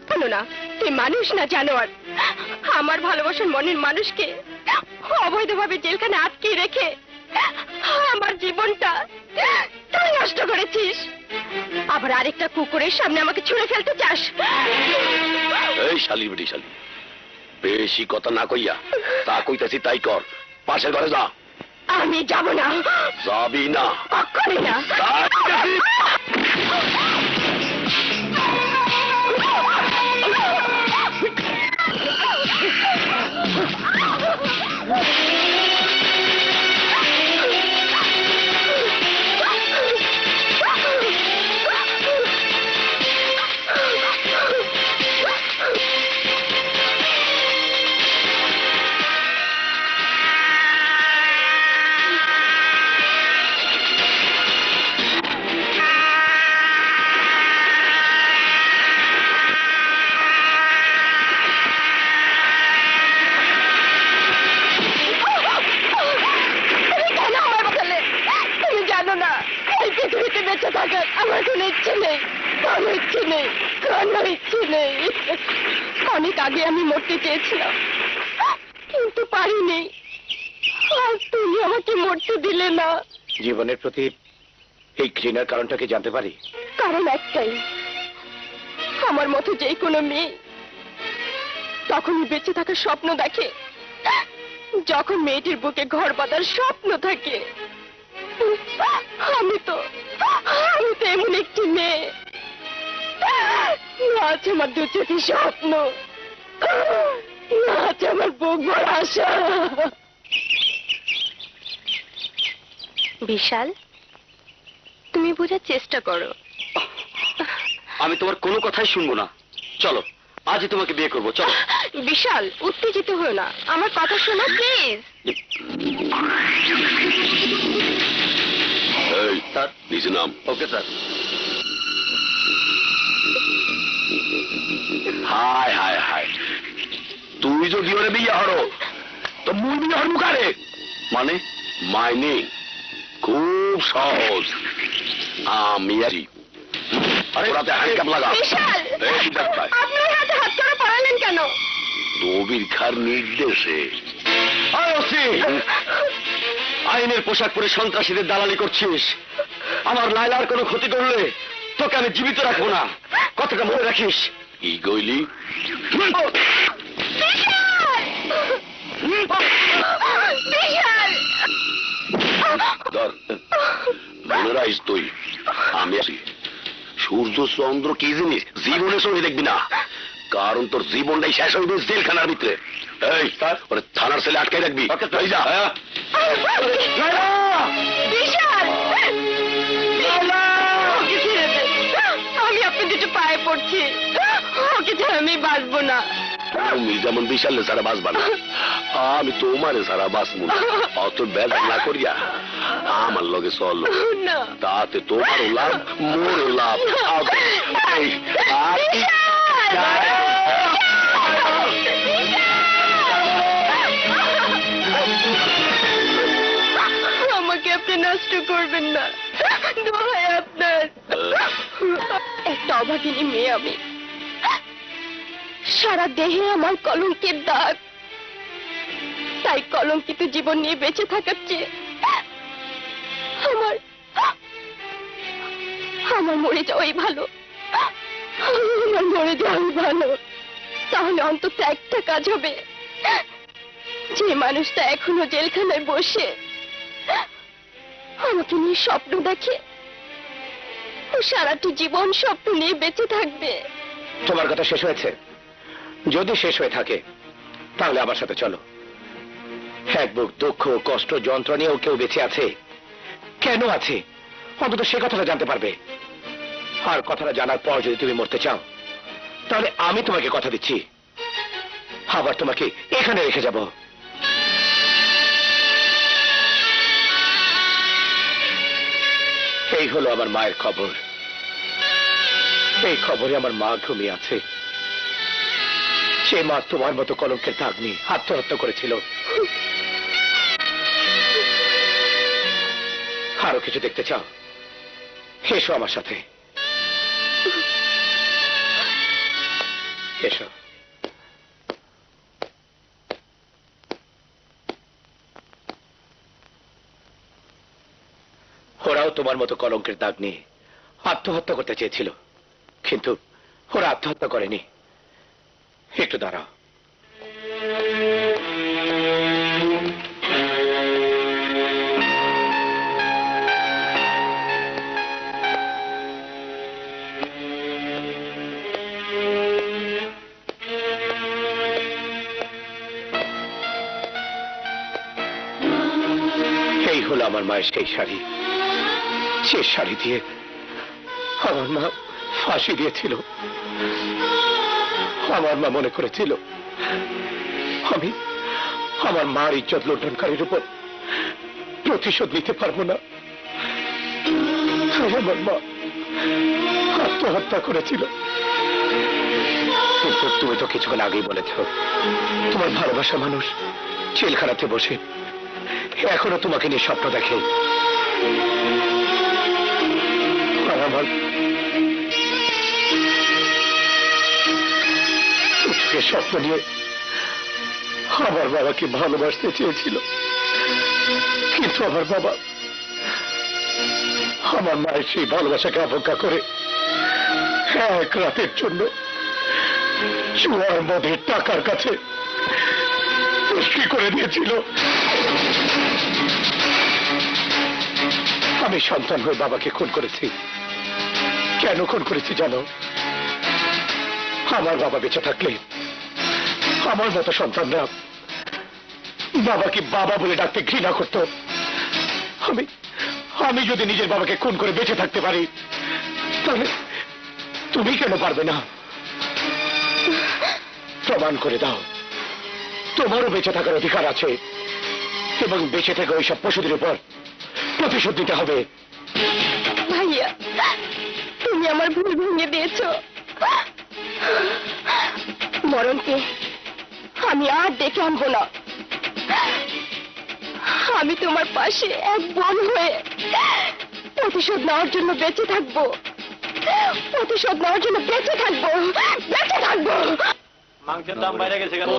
কেন না, তুই মানুষ না জানোয়ার। আমার ভালোবাসার মনের মানুষকে অবৈধভাবে জেলখানে আটকে রেখে আমার জীবনটা তুই নষ্ট করেছিস। আবার আরেকটা কুকুরের সামনে আমাকে ছুঁড়ে ফেলতে চাস? এই শালি বেটি শালি, বেশি কথা না কইয়া তা কইতাছি তাই কর। পাশের ঘরে যা। আমি যাব না। যাবি না? কখনই না। তাই কইতাছি। কেন আমার বদলে? তুমি জানো না এই পৃথিবীতে বেঁচে থাকার আমার কোনো ইচ্ছে নেই, কোনো ইচ্ছে নেই, কোনো ইচ্ছে নেই। অনেক আগে আমি মরতে চেয়েছিলাম, কিন্তু পারিনি। আর তুমি আমাকে মরতে দিলে না। জীবনের প্রতি এই ঘৃণার কারণটা কি জানতে পারি? কারণ একটাই, আমার মতো যে কোনো মেয়ে তখনই বেঁচে থাকার স্বপ্ন দেখে যখন মেয়েটির বুকে ঘর বাঁধার স্বপ্ন থাকে। আমি তো এমন একটি মেয়ে। না আছে আমার দু চোখে স্বপ্ন, না আছে আমার বুক ভরা আশা। বিশাল, তুমি বোঝার চেষ্টা করো। আমি তোমার কোনো কথাই শুনবো না। চলো, আজই তোমাকে বিয়ে করবো, চলো। বিশাল, উত্তেজিত হও না, আমার কথা শোনো প্লিজ। এই স্যার। নিচে নাম। Okay sir. হায় হায় হায়, তুই যদি ওরে বিয়ে হরো তো মুই বিয়ে হর মুখারে। মানে? মাইনে খুব সহজ। আমি আছি। ওরাতে হ্যান্ডকাপ লাগা। বিশাল, এই দেখ ভাই, আপনার হাতে হাত করে পালালেন কেন? নবীর খার নির্দেশে। আইনের পোশাক পরে সন্ত্রাসীদের দালালি করছিস। আমার লাইলার কোনো ক্ষতি করলে তোকে আমি জীবিত রাখবো না, কথাটা মনে রাখিস। কি কইলি? বিশাল, ধর, মনে রাখিস তুই আমি আছি। সূর্য চন্দ্র কি জিনিস জীবনে চোখে দেখবি না, কারণ তোর জীবনটাই শেষ হইবে জেলখানার ভিতরে। এই ওরে থানার ছেলে আটকে রাখবি। এই যা। বিশাল, ওকে ছেড়ে দেন। আমি আপনার দুটো পায়ে পড়ছি, ওকে ছাড়া আমি বাঁচবো না। তুমি যেমন বিশালে সারা বাঁচবা না, আমি তোমারে সারা বাঁচবো না। অত বেজার না করিয়া আমার লগে চল, না। তাতে তোমারও লাভ মোরও লাভ। এই, আমাকে আপনি নষ্ট করবেন না, দোহাই আপনার। একটা অভাগিনী মেয়ে আমি, সারা দেহে আমার কলঙ্কের দাগ। তাই কলঙ্কিত জীবন নিয়ে বেঁচে থাকার চেয়ে আমার মরে যাওয়াই ভালো। আমার মরে যাওয়াই ভালো। তাহলে অন্তত একটা কাজ হবে, যে মানুষটা এখনো জেলখানায় বসে আমাকে নিয়ে স্বপ্ন দেখে, ও সারাটি জীবন স্বপ্ন নিয়ে বেঁচে থাকবে। তোমার কথা শেষ হয়েছে? যদি শেষ হয়ে থাকে তাহলে আমার সাথে চলো। এক বুক দুঃখ কষ্ট যন্ত্রণা নিয়েও কেউ বেঁচে আছে, কেন আছে অন্তত সে কথাটা জানতে পারবে। আর কথাটা জানার পর যদি তুমি মরতে চাও, তাহলে আমি তোমাকে কথা দিচ্ছি আবার তোমাকে এখানে রেখে যাব। এই হলো আমার মায়ের খবর। এই খবরে আমার মা ঘুমিয়ে আছে। সে মা তোমার মতো কলঙ্কের দাগ নিয়ে আত্মহত্যা করেছিল। আরো কিছু দেখতে চাও? এসো আমার সাথে, এসো। ওরাও তোমার মতো কলঙ্কের দাগ নিয়ে আত্মহত্যা করতে চেয়েছিল, কিন্তু ওরা আত্মহত্যা করেনি। একটু দাঁড়াও। এই হলো আমার মায়ের সেই শাড়ি, সে শাড়ি দিয়ে আমার মা ফাঁসি দিয়েছিল। আমার মা মনে করেছিল আমি আমার মার ইজ্জত লুণ্ঠনকারীর উপর প্রতিশোধ নিতে পারবো না, তাই আমার মা আত্মহত্যা করেছিল। কিন্তু তুমি তো কিছুক্ষণ আগেই বলেছ তোমার ভালোবাসা মানুষ জেলখানাতে বসে এখনো তোমাকে নিয়ে স্বপ্ন দেখে। আর আমার চোখের স্বপ্ন নিয়ে আমার বাবাকে ভালোবাসতে চেয়েছিল, কিন্তু আমার বাবা আমার মায়ের সেই ভালোবাসাকে অবজ্ঞা করে এক রাতের জন্য জুয়ার মদের টাকার কাছে কুস্তি করে দিয়েছিল। আমি সন্তান হয়ে বাবাকে খুন করেছি। কেন খুন করেছি জানো? আমার বাবা বেঁচে থাকলে আমার মতো সন্তানরা বাবাকে বাবা বলে ডাকতে ঘৃণা করত। আমি যদি নিজের বাবাকে খুন করে বেঁচে থাকতে পারি, তাহলে তুমি কেন পারবে না? প্রমাণ করে দাও তোমারও বেঁচে থাকার অধিকার আছে, এবং বেঁচে থেকে ওইসব পশুদের উপর প্রতিশোধ দিতে হবে। ভাইয়া, তুমি আমার ভুল ভেঙে দিয়েছ। মরণকে আমি আর ডেকে আনবো না। আমি তোমার পাশে এক বোন হয়ে প্রতিশোধ নেওয়ার জন্য বেঁচে থাকবো, প্রতিশোধ নেওয়ার জন্য বেঁচে থাকবো, বেঁচে থাকবো। মাংসের দাম বাইরে গেছে কেন?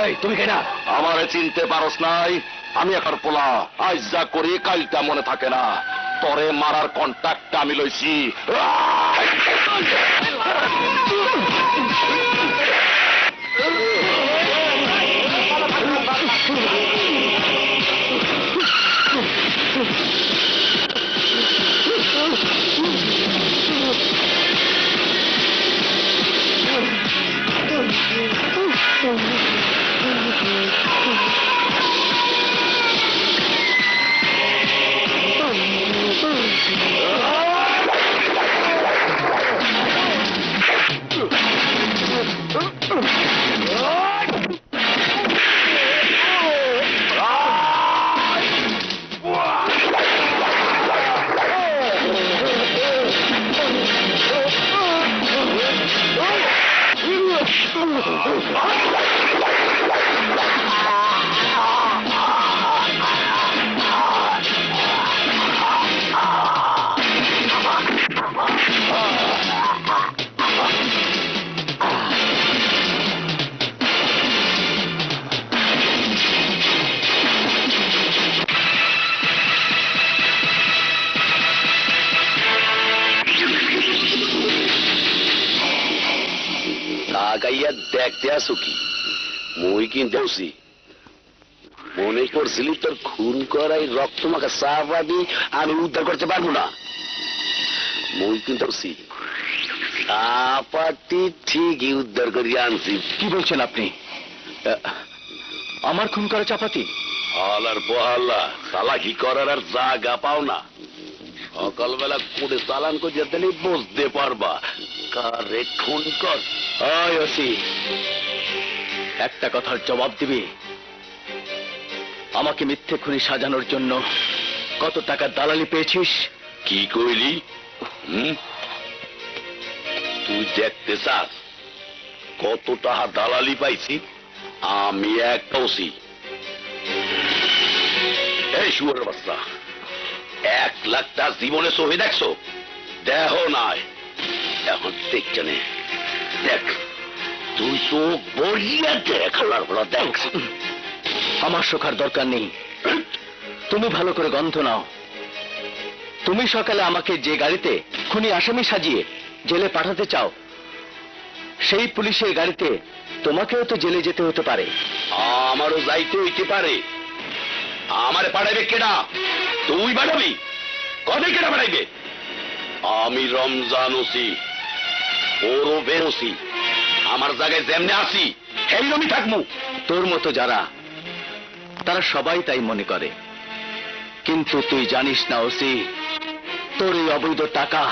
এই তুমি কেনা আমারে চিনতে পারস নাই? আমি এখন পোলা, আজ যা করি কালটা মনে থাকে না। তরে মারার কন্ট্যাক্টটা আমি লইছি। গাইয়া দেখতে আসো কি? মই কিনতে আসি। মনে করছিলি তোর খুন করাই রক্ত মাখা চাপাতি আমি উদ্ধার করতে পারবো না? মই কিনতে আসি চাপাতি ঠিকই উদ্ধার করিয়া আনছি। কি বলছেন আপনি? আমার খুন করা চাপাতি? হালার বহাল্লা চালাকি করার আর জায়গা পাও না। সকালবেলা করে চালান করিয়া দিলে বুঝতে পারবা কারে খুন কর। একটা কথার জবাব দিবি? আমাকে মিথ্যে খুনি সাজানোর জন্য কত টাকা দালালি পেয়েছিস? কি কইলি? তুই দেখতে চাস কত টাকা দালালি পাইছি? আমি এক পাইছি। এই শুয়োরের বাচ্চা, 1 লাখ টাকা জীবনে চোখে দেখছো? দেহ নাই, এখন দেখছে নে। দেখ, তুই চোখ বলিয়া দেখ, হালার বলা দেখ। আমার শোকার দরকার নেই। তুমি ভালো করে গন্ধ নাও। তুমি সকালে আমাকে যে গাড়িতে খুনি আসামি সাজিয়ে জেলে পাঠাতে চাও, সেই পুলিশের গাড়িতে তোমাকেও তো জেলে যেতে হতে পারে। আমারও যাইতে হইতে পারে। আমারে পাঠাইবে কেডা? তুই পাঠাবি? কবে কেডা পাঠাইবে? আমি রমজান ওসি, ওরও বেরোসি। আমার জায়গায় যেমনে আসি সেই রমি থাকবো। তোর মতো যারা, তারা সবাই তাই মনে করে, কিন্তু তুই জানিস না ওসি, তোর এই অবৈধ টাকা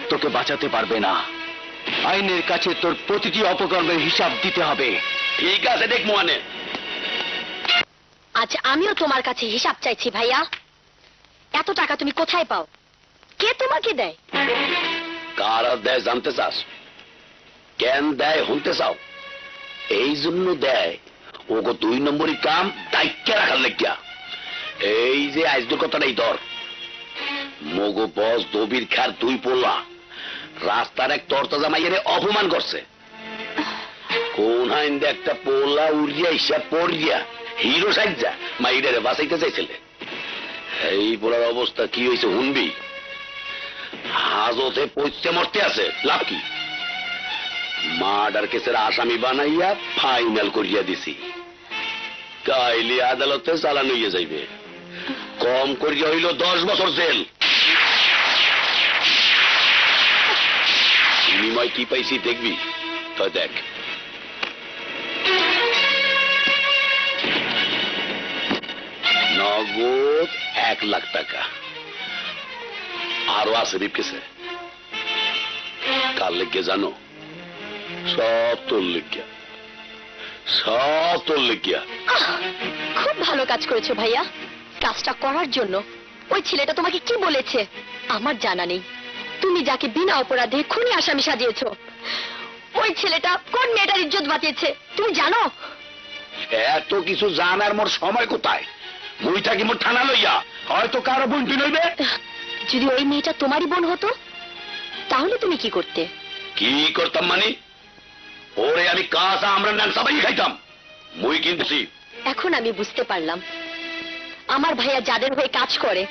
তোকে বাঁচাতে পারবে না। আইনের কাছে তোর প্রতিটি অপকর্মের হিসাব দিতে হবে। ঠিক আছে, দেখ মোয়ানে। আজ আমিও তোমার কাছে হিসাব চাইছি ভাইয়া। এত টাকা তুমি কোথায় পাও? কে তোমাকে দেয়? কারা দেয় জানতে চাস? কেন দেয় শুনতে চাও? এই জন্য দেয় ওগো 2 নম্বরই কাম দায়িত্ব রাখার লেগিয়া। এই যে আজ কথাটাই ধর, মগো বস দবির খার 2 পোলা রাস্তার এক তরতাজা মাইয়ারে অপমান করছে। কোন হাইন্দে একটা পোলা উড়িয়া হিসাব পড়িয়া হিরো সাজ্জা মাইয়ারে বাঁচাইতে চাইছিলে। এই পোলার অবস্থা কি হয়েছে শুনবি? হাজতে পৌঁছতে মরতে আছে, লাভ কি? মার্ডার কেসের আসামি বানাইয়া ফাইনাল করিয়া দিছি। কাইলি আদালতে চালান হইয়া যাইবে। কম করিয়া হইল 10 বছর জেল। বিনিময় কি পাইছি দেখবি? তো দেখ। নগদ 1 লাখ টাকা। আরো আছে বিপকেছে। কার লেগে জানো? সব তোর লেগিয়া, সব তোর লেগিয়া। খুব ভালো কাজ করেছো ভাইয়া। কাজটা করার জন্য ওই ছেলেটা তোমাকে কি বলেছে আমার জানা নেই। তুমি যাকে বিনা অপরাধে খুনি আসামি সাজিয়েছো, ওই ছেলেটা কোন মেয়েটার ইজ্জত বাঁচিয়েছে তুমি জানো? এত কিছু জানার মোর সময় কোথায়? মুই থাকি মোর থানা লইয়া, হয়তো কারো বোন নইবে। যদি ওই মেয়েটা তোমারই বোন হতো তাহলে তুমি কি করতে? কি করতাম মানে? ওরে আমি কাঁচা আমরা নান সবাই খাইতাম। মুই কিন্তু এখন আমি বুঝতে পারলাম আমার ভাইয়া যাদের হয়ে কাজ করে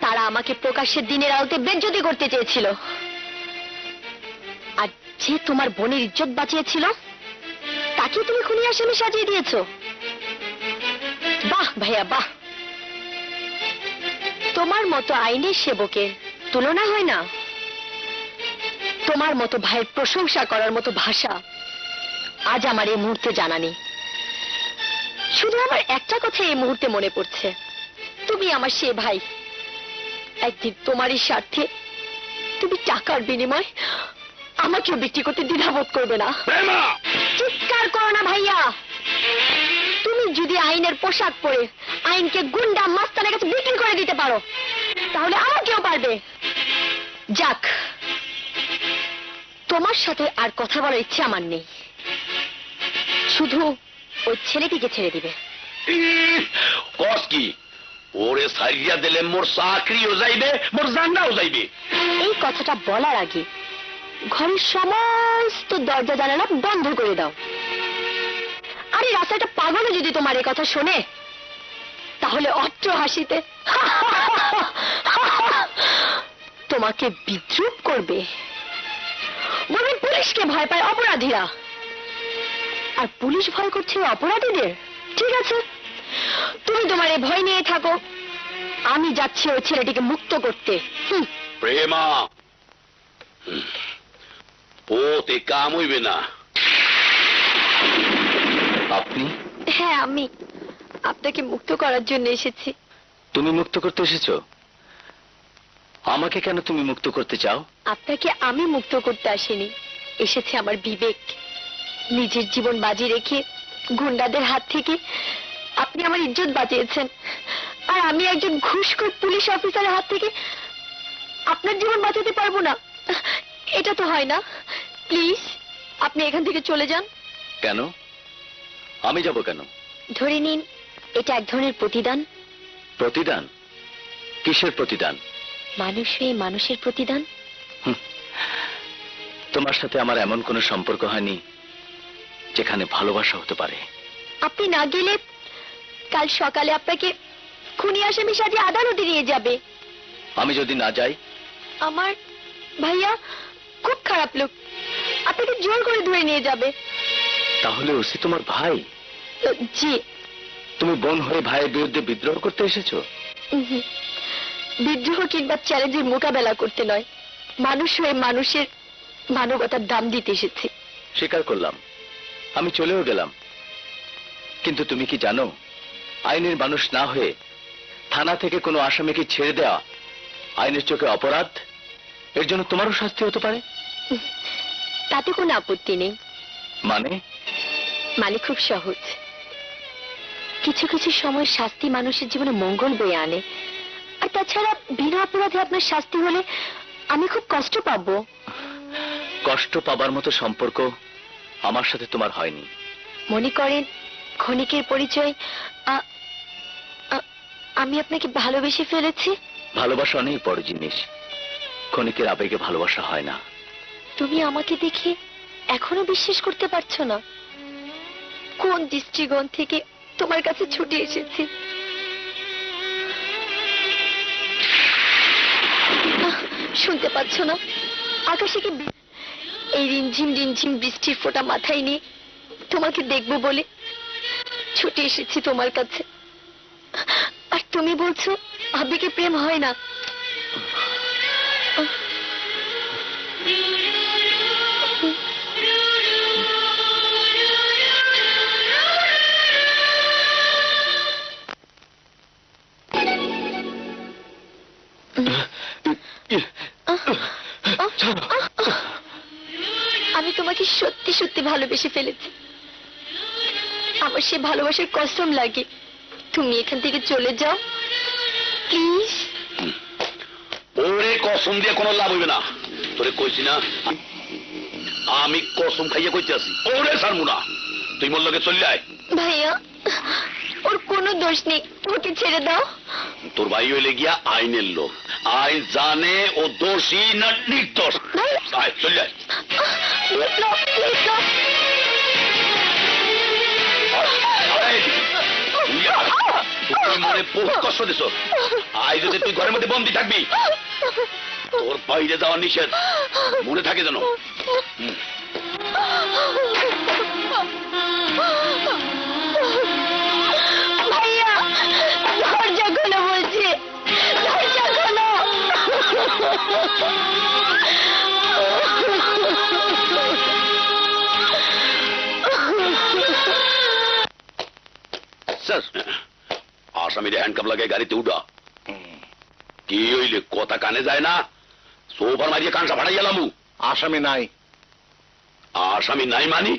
তারা আমাকে প্রকাশ্যে দিনের আলোতে বেজ্জতি করতে চেয়েছিল, আর যে তোমার বোনের ইজ্জত বাঁচিয়েছিল তাকে তুমি খুনি আসামি সাজিয়ে দিয়েছো। বাহ ভাইয়া বাহ, তোমার মতো আইনের সেবকের তুলনা হয় না। তোমার মতো ভাইয়ের প্রশংসা করার মতো ভাষা আজ আমার এই মুহূর্তে জানা নেই। শুধু আমার একটা কথা এই মুহূর্তে মনে পড়ছে, তুমি আমার সে ভাই। একদিন তোমারই স্বার্থে তুমি টাকার বিনিময় আমাকেও বিক্রি করতে দ্বিধাবোধ করবে না। চিৎকার করো না ভাইয়া। তুমি যদি আইনের পোশাক পরে আইনকে গুন্ডা মাস্তানের কাছে বিক্রি করে দিতে পারো তাহলে আমাকেও পারবে। যাক, তোমার সাথে আর কথা বলার ইচ্ছে আমার নেই। শুধু ওই ছেলেটিকে ছেড়ে দিবে। কস কি? ওরে সাইয়া দিলে মোর চাকরিও যাইবে, মোর জান্নাও যাইবে। এই কথাটা বলার আগে ঘরের সমস্ত দরজা জানালা বন্ধ করে দাও। আরে রাস্তাটা পাগলে যদি তোমার এই কথা শোনে তাহলে অট্ট হাসিতে তোমাকে বিদ্রুপ করবে। বলবে পুলিশকে ভয় পায় অপরাধীরা, আর পুলিশ ভয় করছে অপরাধীদের। ঠিক আছে, তুমি তোমার এই ভয় নিয়ে থাকো, আমি যাচ্ছি ওই ছেলেটিকে মুক্ত করতে। প্রেমা, ওতে কাম হইবে না। আপনি? হ্যাঁ, আমি আপনাকে মুক্ত করার জন্য এসেছি। তুমি মুক্ত করতে এসেছো? আমাকে কেন তুমি মুক্ত করতে চাও? আপনাকে আমি মুক্ত করতে আসিনি, এসেছে আমার বিবেক। নিজের জীবন বাজি রেখে গুন্ডাদের হাত থেকে আপনি আমার ইজ্জত বাঁচিয়েছেন, আর আমি একজন ঘুষখোর পুলিশ অফিসারের হাত থেকে আপনার জীবন বাঁচাতে পারবো না। এটা তো হয় না। প্লিজ আপনি এখান থেকে চলে যান। কেন? আমি যাব কেন? ধরে নিন এটা এক ধরনের প্রতিদান। প্রতিদান? কিসের প্রতিদান? মানুষ হয়ে মানুষের প্রতিদান। তোমার সাথে আমার এমন কোনো সম্পর্ক হয়নি যেখানে ভালোবাসা হতে পারে। আপনি না গেলে কাল সকালে আপনাকে খুনি আসামি সাজিয়ে আদালতে নিয়ে যাবে। আমি যদি না যাই? আমার ভাইয়া খুব খারাপ লোক, আপনাকে জোর করে ধরে নিয়ে যাবে। তাহলে ওসি তোমার ভাই? জি। তুমি বোন হয়ে ভাইয়ের বিরুদ্ধে বিদ্রোহ করতে এসেছো? উহুম। বিদ্রোহ কিংবা চ্যালেঞ্জের মোকাবেলা করতে নয়, মানুষ হয়ে মানুষের মানবতার দাম দিতে এসেছি। স্বীকার করলাম, আমি চলেও গেলাম। কিন্তু তুমি কি জানো, আইনের মানুষ না হয়ে থানা থেকে কোনো আসামিকে ছেড়ে দেওয়া আইনের চোখে অপরাধ। এর জন্য তোমারও শাস্তি হতে পারে। তাতে কোনো আপত্তি নেই। মানে খুব সহজ। কিছু কিছু সময় শাস্তি মানুষের জীবনে মঙ্গল বয়ে আনে, আর তাছাড়া বিনা অপরাধে আপনার শাস্তি হলে আমি খুব কষ্ট পাবো। কষ্ট পাবার মতো সম্পর্ক আমার সাথে তোমার হয়নি। মনে করেন ক্ষণিকের পরিচয় আমি আপনাকে ভালোবেসে ফেলেছি। ভালোবাসা অনেক বড় জিনিস, ক্ষণিকের আবেগে ভালোবাসা হয় না। তুমি আমাকে দেখে এখনো বিশ্বাস করতে পারছো না? কোন দৃষ্টিকোণ থেকে তোমার কাছে ছুটে এসেছি। শুনতে পাচ্ছ না আকাশে কি এই রিমঝিম রিমঝিম বৃষ্টির ফোঁটা মাথায় নিয়ে তোমাকে দেখবো বলে ছুটে এসেছি তোমার কাছে। আর তুমি বলছো আবেগে প্রেম হয় না। আমি তোমাকে সত্যি সত্যি ভালোবেসে ফেলেছি। আমার সে ভালোবাসার কসম লাগে। তুমি এখান থেকে চলে যাও প্লিজ। ওরে কসম দিয়ে কোনো লাভ হইবে না। তোরে কইছি না, আমি কসম খাইয়া কইতে আছি। ওরে সারমুনা, তুই মোর লগে চলে আয়। ভাইয়া, ওর কোনো দোষ নেই, ওকে ছেড়ে দাও। তোর ভাই হইলে গিয়া আইনের লোক, আইন জানে ও দোষী না নির্দোষ। আয় চলে আয়। তুই মনে বহুত কষ্ট দিছ। আজ যদি তুই ঘরের মধ্যে বন্দি থাকবি, তোর বাইরে যাওয়া নিষেধ, মনে থাকে যেন। ভাইয়া দরজা খোলো বলছি, দরজা খোলো। স্যার, আসামিরে হ্যান্ডকাপ লাগে গাড়িতে উঠা। কি হইলে কথা কানে যায় না? সোফার মারিয়ে কানসা ফাটাই গেলাম। আসামি নাই। আসামি নাই মানি?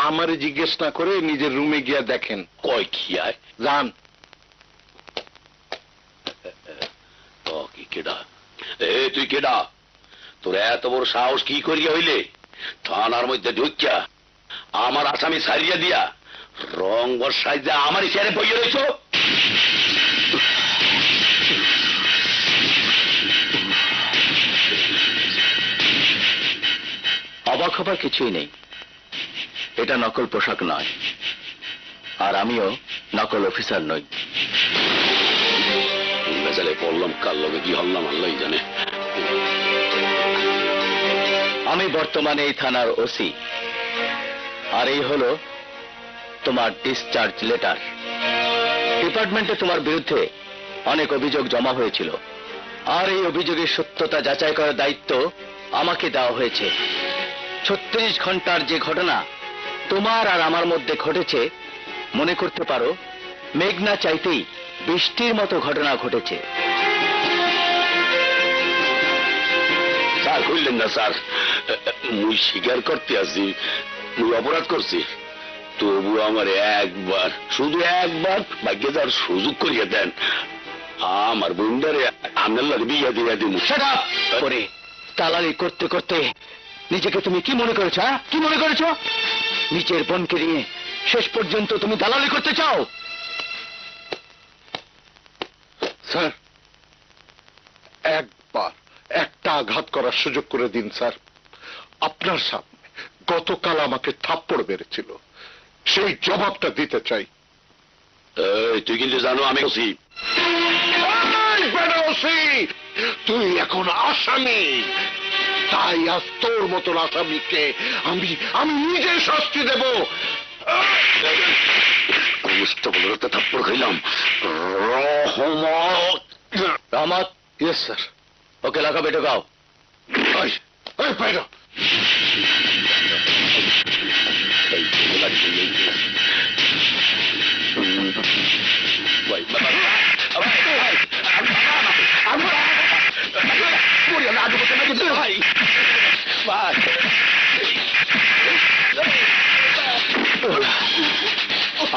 আমার জিজ্ঞেস না করে নিজের রুমে গিয়া দেখেন। কয় কি আয় যান। কি কেডা? তুই কেডা? তোর এত বড় সাহস কি করিয়া হইলে থানার মধ্যে ঢুকিয়া আমার আসামি সারিয়া দিয়া রং বর্ষায় যা আমারই চেয়ারে বইয়ে রয়েছ? অবাক হবার কিছুই নেই। এটা নকল পোশাক নয়, আর আমিও নকল অফিসার নই। বেচালে পড়লাম, কার লগে কি হল্লাম আল্লাহ জানে। আমি বর্তমানে এই থানার ওসি, আর এই হলো তোমার ডিসচার্জ লেটার। ডিপার্টমেন্টে তোমার বিরুদ্ধে অনেক অভিযোগ জমা হয়েছিল, আর এই অভিযোগের সত্যতা যাচাই করার দায়িত্ব আমাকে দেওয়া হয়েছে। 36 ঘন্টার যে ঘটনা তোমার আর আমার মধ্যে ঘটেছে, মনে করতে পারো মেঘনা চাইতেই বৃষ্টির মতো ঘটনা ঘটেছে। স্যার কইলেন না স্যার, মুই স্বীকার করতে আছি মুই অপরাধ করছি। তবু আমার একবার, শুধু একবার ভাগ্যে যার সুযোগ করিয়া দেন, আমার বোনটারে আপনার লাগে বিয়া দিয়া দিব। করে দালালি করতে করতে নিজেকে তুমি কি মনে করেছো? কি মনে করেছো? নিজের বোনকে নিয়ে শেষ পর্যন্ত তুমি দালালি করতে চাও? স্যার, একবার একটা আঘাত করার সুযোগ করে দিন স্যার। আপনার সামনে গতকাল আমাকে থাপ্পড় মেরেছিল, সেই জবাবটা দিতে চাই। তুই কিন্তু জানো আমি ওসি। তুই এখন আসামি, তাই আজ তোর মতন আসামিকে আমি আমি নিজে শাস্তি দেব। বুঝতে বলে থাপ্পড় খাইলাম। রহমত, ইয়েস স্যার। ওকে লাগাবে ঢোকাও। বাইরে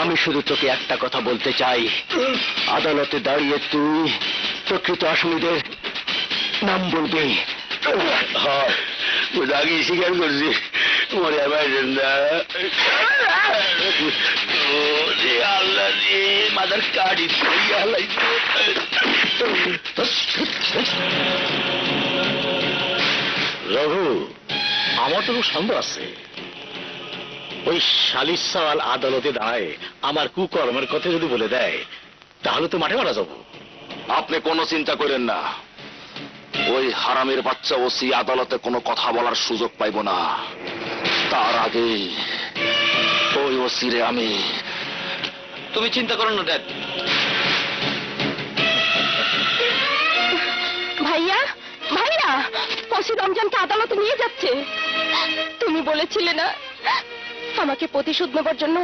আমি শুধু তোকে একটা কথা বলতে চাই, আদালতে দাঁড়িয়ে তুই প্রকৃত আসামিদের নাম বলবি। আগে স্বীকার করছি মরে আল্লাহ মাদার কাটি রঘু, আমার তো খুব সন্দেহ আছে। ওই সালিস সাওয়াল আদালতে দাঁড়ায় আমার কুকর্মের কথা যদি বলে দেয়, তাহলে তো মাঠে মারা যাবো। আপনি কোনো চিন্তা করেন না, ওই হারামের বাচ্চা ওসি আদালতে কোনো কথা বলার সুযোগ পাইব না। তার আগে ওই ওসিরে আমি। তুমি চিন্তা করো না ড্যাড। ভাইয়া, ভাইয়া, ওসি রমজানকে আদালতে নিয়ে যাচ্ছে। তুমি বলেছিলে না আমাকে প্রতিশোধ নেবার জন্য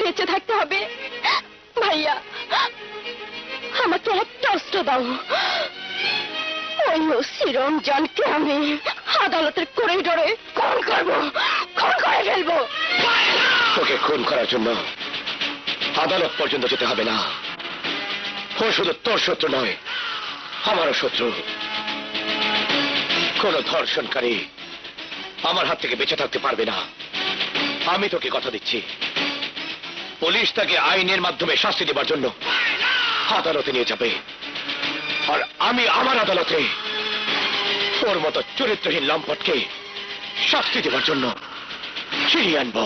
বেঁচে থাকতে হবে? ভাইয়া, আমাকে একটা অস্ত্র দাও। ওই ওসি রমজানকে আমি আদালতের করিডোরে খুন করবো, খুন করে ফেলবো। তোকে খুন করার জন্য আদালত পর্যন্ত যেতে হবে না। ও শুধু তোর শত্রু নয়, আমারও শত্রু। কোন ধর্ষণকারী আমার হাত থেকে বেঁচে থাকতে পারবে না। আমি তোকে কথা দিচ্ছি, পুলিশ তাকে আইনের মাধ্যমে শাস্তি দেবার জন্য আদালতে নিয়ে যাবে, আর আমি আমার আদালতে ওর মতো চরিত্রহীন লম্পটকে শাস্তি দেবার জন্য ফিরিয়ে আনবো।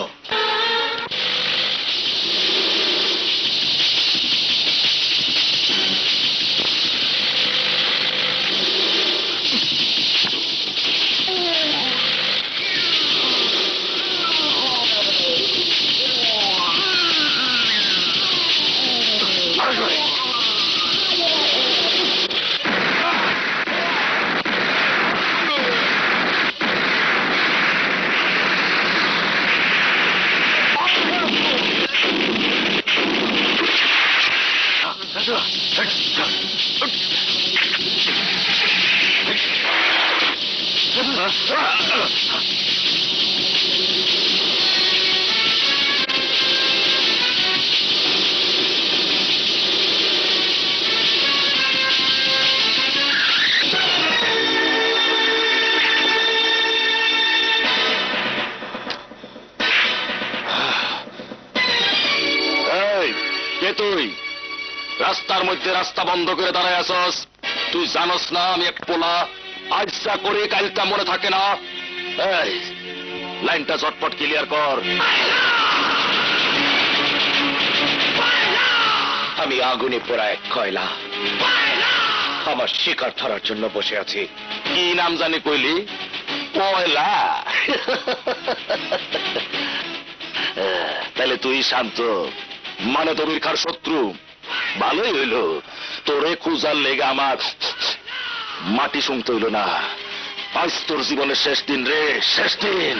তুই রাস্তার মধ্যে রাস্তা বন্ধ করে দাঁড়ায় আসস? তুই জানস না আমি এক পোলা, আজটা করে কালটা মনে থাকে না? এই লাইনটা চটপট ক্লিয়ার কর। আমি আগুনে পোড়া এক কয়লা, আমার শিকার ধরার জন্য বসে আছি। কি নাম জানি কইলি? কয়লা? তাহলে তুই শান্ত, মানে তবির খার শত্রু। ভালোই হইল, তোরে খুঁজার লেগে আমার মাটি শুনতে হইল না। আজ তোর জীবনের শেষ দিন রে, শেষ দিন।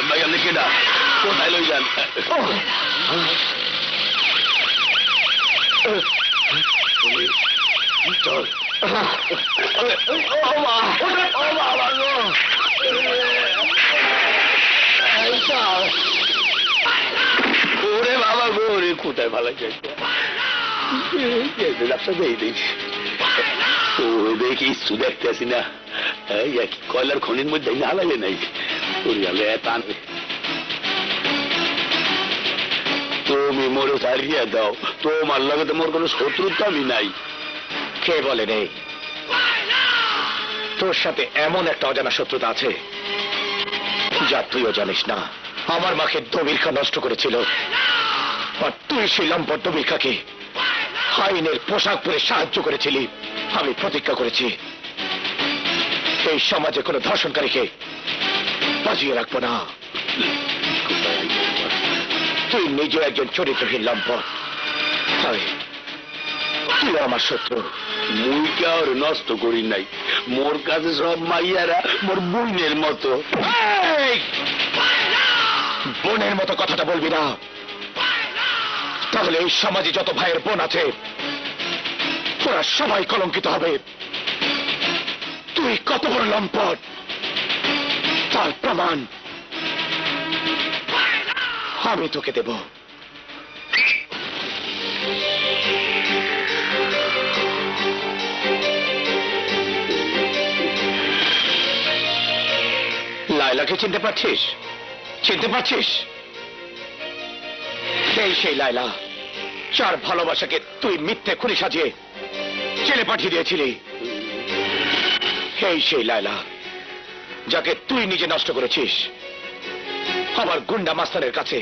ভাই আপনি কেডা? কোথায় লই যান? চল। ওরে বাবা গো, রে কোথায় ভালো যাচ্ছে দেখি ও দেখি ইচ্ছু দেখতে আসি না, কয়লার খনির মধ্যে না লাগে নাই পরিয়ালে টানবে। তুমি মোরে ছাড়িয়ে দাও, তোমার লগে তো মোর কোনো শত্রুতা আমি নাই। কে বলে নেই? তোর সাথে এমন একটা অজানা শত্রুতা আছে যা তুইও জানিস না। আমার মাকে দবিরখা নষ্ট করেছিল, আর তুই সেই লম্পট দবিরখাকে আইনের পোশাক পরে সাহায্য করেছিলি। আমি প্রতিজ্ঞা করেছি এই সমাজে কোনো ধর্ষণকারীকে বাজিয়ে রাখবো না। তুই নিজে একজন চরিত্রহীন লম্পট, তুই আমার শত্রু। মুই কে আর নষ্ট করি নাই, মোর কাছে সব মাইয়ারা মোর বোনের মতো। বোনের মতো কথাটা বলবি না, তাহলে এই সমাজে যত ভাইয়ের বোন আছে ওরা সবাই কলঙ্কিত হবে। তুই কত বড় লম্পট তার প্রমাণ আমি তোকে দেব। লায়লাকে চিনতে পারছিস? চিনতে পারছিস? সেই লায়লা যার ভালোবাসাকে তুই মিথ্যে খুনি সাজিয়ে জেলে পাঠিয়ে দিয়েছিলি। সেই লায়লা যাকে তুই নিজে নষ্ট করেছিস। আমার গুন্ডা মাস্টারের কাছে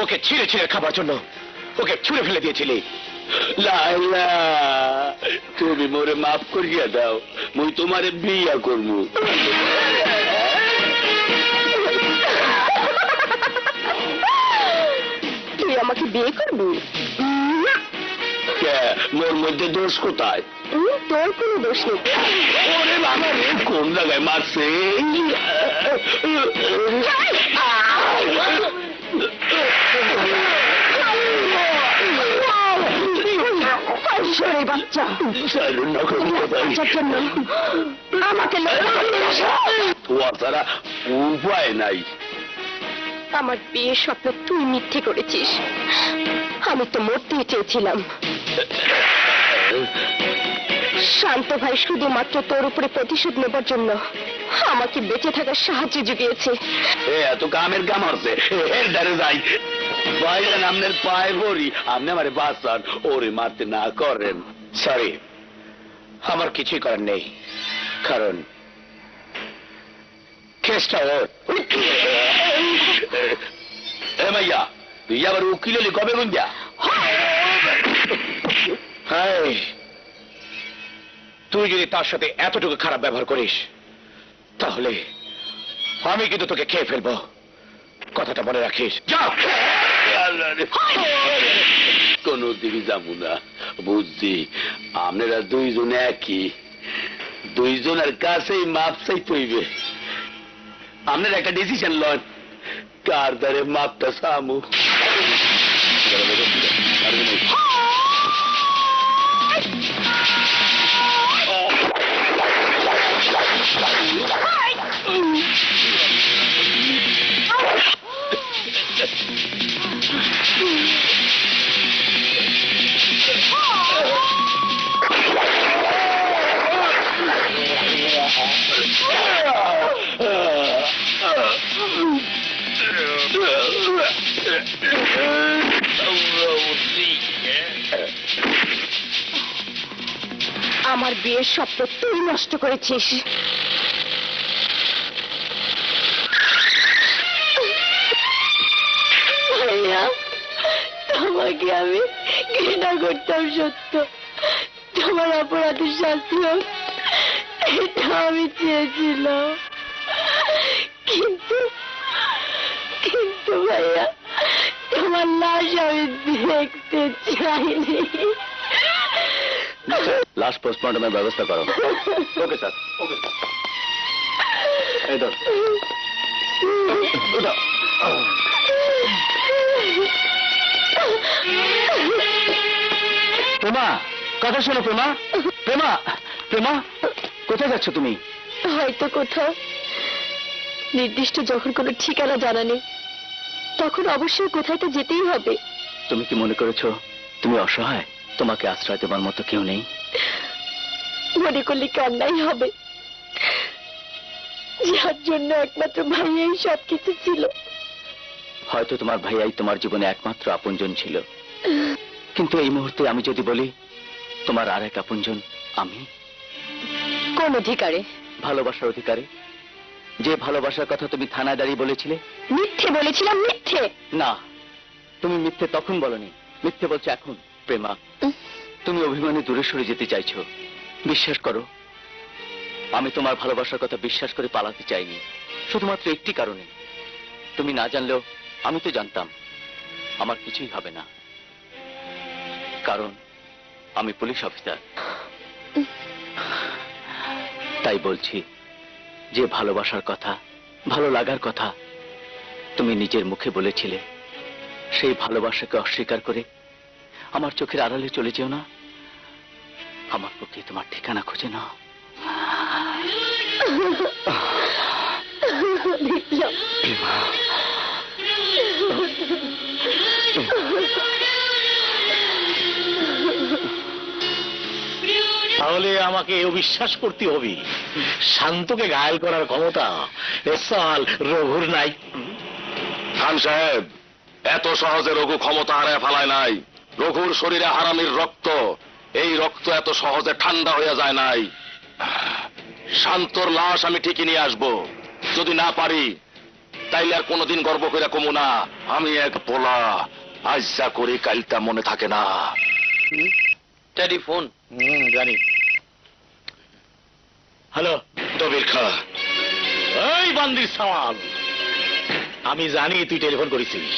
ওকে ছিঁড়ে ছিঁড়ে খাবার জন্য ওকে ছুঁড়ে ফেলে দিয়েছিলি। লাইলা, তুমি মোরে মাফ করিয়া দাও, মুই তোমারে বিয়া করবো। তুই আমাকে বিয়ে করবি? মোর মধ্যে দোষ কোথায়? তোর কোনো দোষ নেই। ওরে বাবা রে, কোন জায়গায় মারছে? বাচ্চা বাচ্চার জন্য আমাকে তারা উপায় নাই। আমার বিয়ের স্বপ্ন তুই মিথ্যে করেছিস। আমি তো মরতেই চেয়েছিলাম। শান্ত ভাই শুধুমাত্র তোর উপরে প্রতিশোধ নেবার জন্য আমাকে বেঁচে থাকার সাহায্য জুগিয়েছে। এত কামের কাম আছে, এর দ্বারে যাই ভাইজান, আপনার পায়ে ভরি, আপনি আমার বাঁচান, ওরে মারতে না করেন। সরি, আমার কিছুই করার নেই, কারণ কেসটা ওর। এ মাইয়া, তুই আবার উকিল হলি কবে গুঞ্জা? তুই যদি তার সাথে এতটুকু খারাপ ব্যবহার করিস তাহলে আমি কিন্তু তোকে খেয়ে ফেলবো, কথাটা মনে রাখিস। যা। কোন দিকে যাবো না, বুঝছি আপনারা দুইজন একই, দুইজনের কাছেই মাপ চাইতে হইবে। আপনার একটা ডিসিশন লন, কার দ্বারে মাপটা সামু। আমার বিয়ের স্বপ্ন তুই নষ্ট করেছিস। ভাইয়া, তোমাকে আমি ঘৃণা করতাম সত্য, তোমার অপরাধের শাস্তি হোক এটা আমি চেয়েছিলাম, কিন্তু কিন্তু ভাইয়া তোমার লাশ আমি দেখতে চাইনি। লাশ পোস্টমর্টমের ব্যবস্থা করো। ওকে স্যার, ওকে। এই ধর। প্রেমা, কথা শোনো প্রেমা। প্রেমা, প্রেমা, কোথায় যাচ্ছ তুমি? হয়তো কোথাও, নির্দিষ্ট যখন কোনো ঠিকানা জানা নেই তখন অবশ্যই কোথায় তো যেতেই হবে। তুমি কি মনে করেছো তুমি অসহায়? তোমাকে আশ্রয় দেবার মতো কেউ নেই? মনে করলে কি অন্যায় হবে? যার জন্য একমাত্র ভাইয়াই সবকিছু ছিল। হয়তো তোমার ভাইয়াই তোমার জীবনে একমাত্র আপনজন ছিল, কিন্তু এই মুহূর্তে আমি যদি বলি তোমার আর এক আপনজন আমি। কোন অধিকারে? ভালোবাসার অধিকারে। যে ভালোবাসার কথা তুমি থানায় দাঁড়িয়ে বলেছিলে। মিথ্যে বলেছিলাম? মিথ্যে না, তুমি মিথ্যে তখন বলনি, মিথ্যে বলছো এখন। প্রেমা, তুমি অভিমানে দূরে সরে যেতে চাইছো। বিশ্বাস করো, আমি তোমার ভালোবাসার কথা বিশ্বাস করে পালাতে চাইনি, শুধুমাত্র একটি কারণে। তুমি না জানলেও আমি তো জানতাম আমার কিছুই হবে না, কারণ আমি পুলিশ অফিসার। তাই বলছি, যে ভালোবাসার কথা, ভালো লাগার কথা তুমি নিজের মুখে বলেছিলে, সেই ভালোবাসাকে অস্বীকার করে আমার চোখের আড়ালে চলে যেও না। আমার পক্ষে তোমার ঠিকানা খুঁজে নাও। তাহলে আমাকে এও বিশ্বাস করতে হবে শান্তকে ঘায়েল করার ক্ষমতা এসাল রঘুর নাই। খান সাহেব, এত সহজে রঘু ক্ষমতা হারায় ফেলায় নাই। রঘুর শরীরে হারামির রক্ত, এই রক্ত এত সহজে ঠান্ডা হয়ে যায় নাই। শান্তর লাশ আমি ঠিকই নিয়ে আসবো। যদি না পারি তাইলে আর কোনোদিন গর্ব করে কমু না আমি এক পোলা। আজ যা করি কালটা মনে থাকে না। টেলিফোন। জানি। হ্যালো তবির খা, এই বান্দির সাওয়াল, আমি জানি তুই টেলিফোন করেছিস।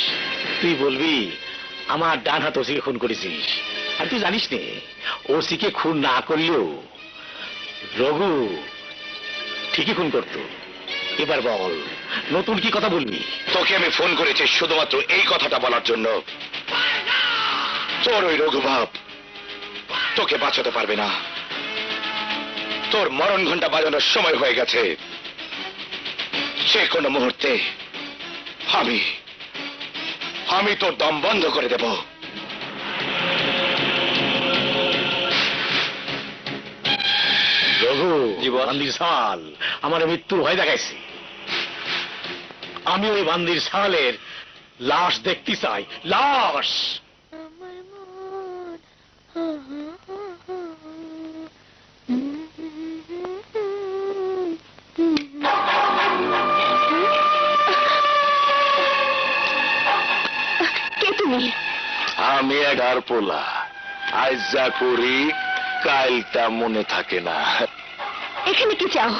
তুই বলবি আমার ডান হাত ওসিকে খুন করেছিস। আর তুই জানিস নে, ওসিকে খুন না করলেও রঘু ঠিকই খুন করতো। এবার বল, নতুন কি কথা বলবি? তোকে আমি ফোন করেছি শুধুমাত্র এই কথাটা বলার জন্য। তোর ওই রঘু বাপ তোকে বাঁচাতে পারবে না। তোর মরণ ঘন্টা বাজানোর সময় হয়ে গেছে। যে কোনো মুহূর্তে আমি তোর দম বন্ধ করে দেব। রঘু, জি বস। বান্দির সাল আমার মৃত্যুর ভয় দেখাইছে। আমি ওই বান্দির সালের লাশ দেখতে চাই, লাশ। কে তুমি? আমি এগার পোলা, আজ যা করি কালটা মনে থাকে না। এখানে কি চাও?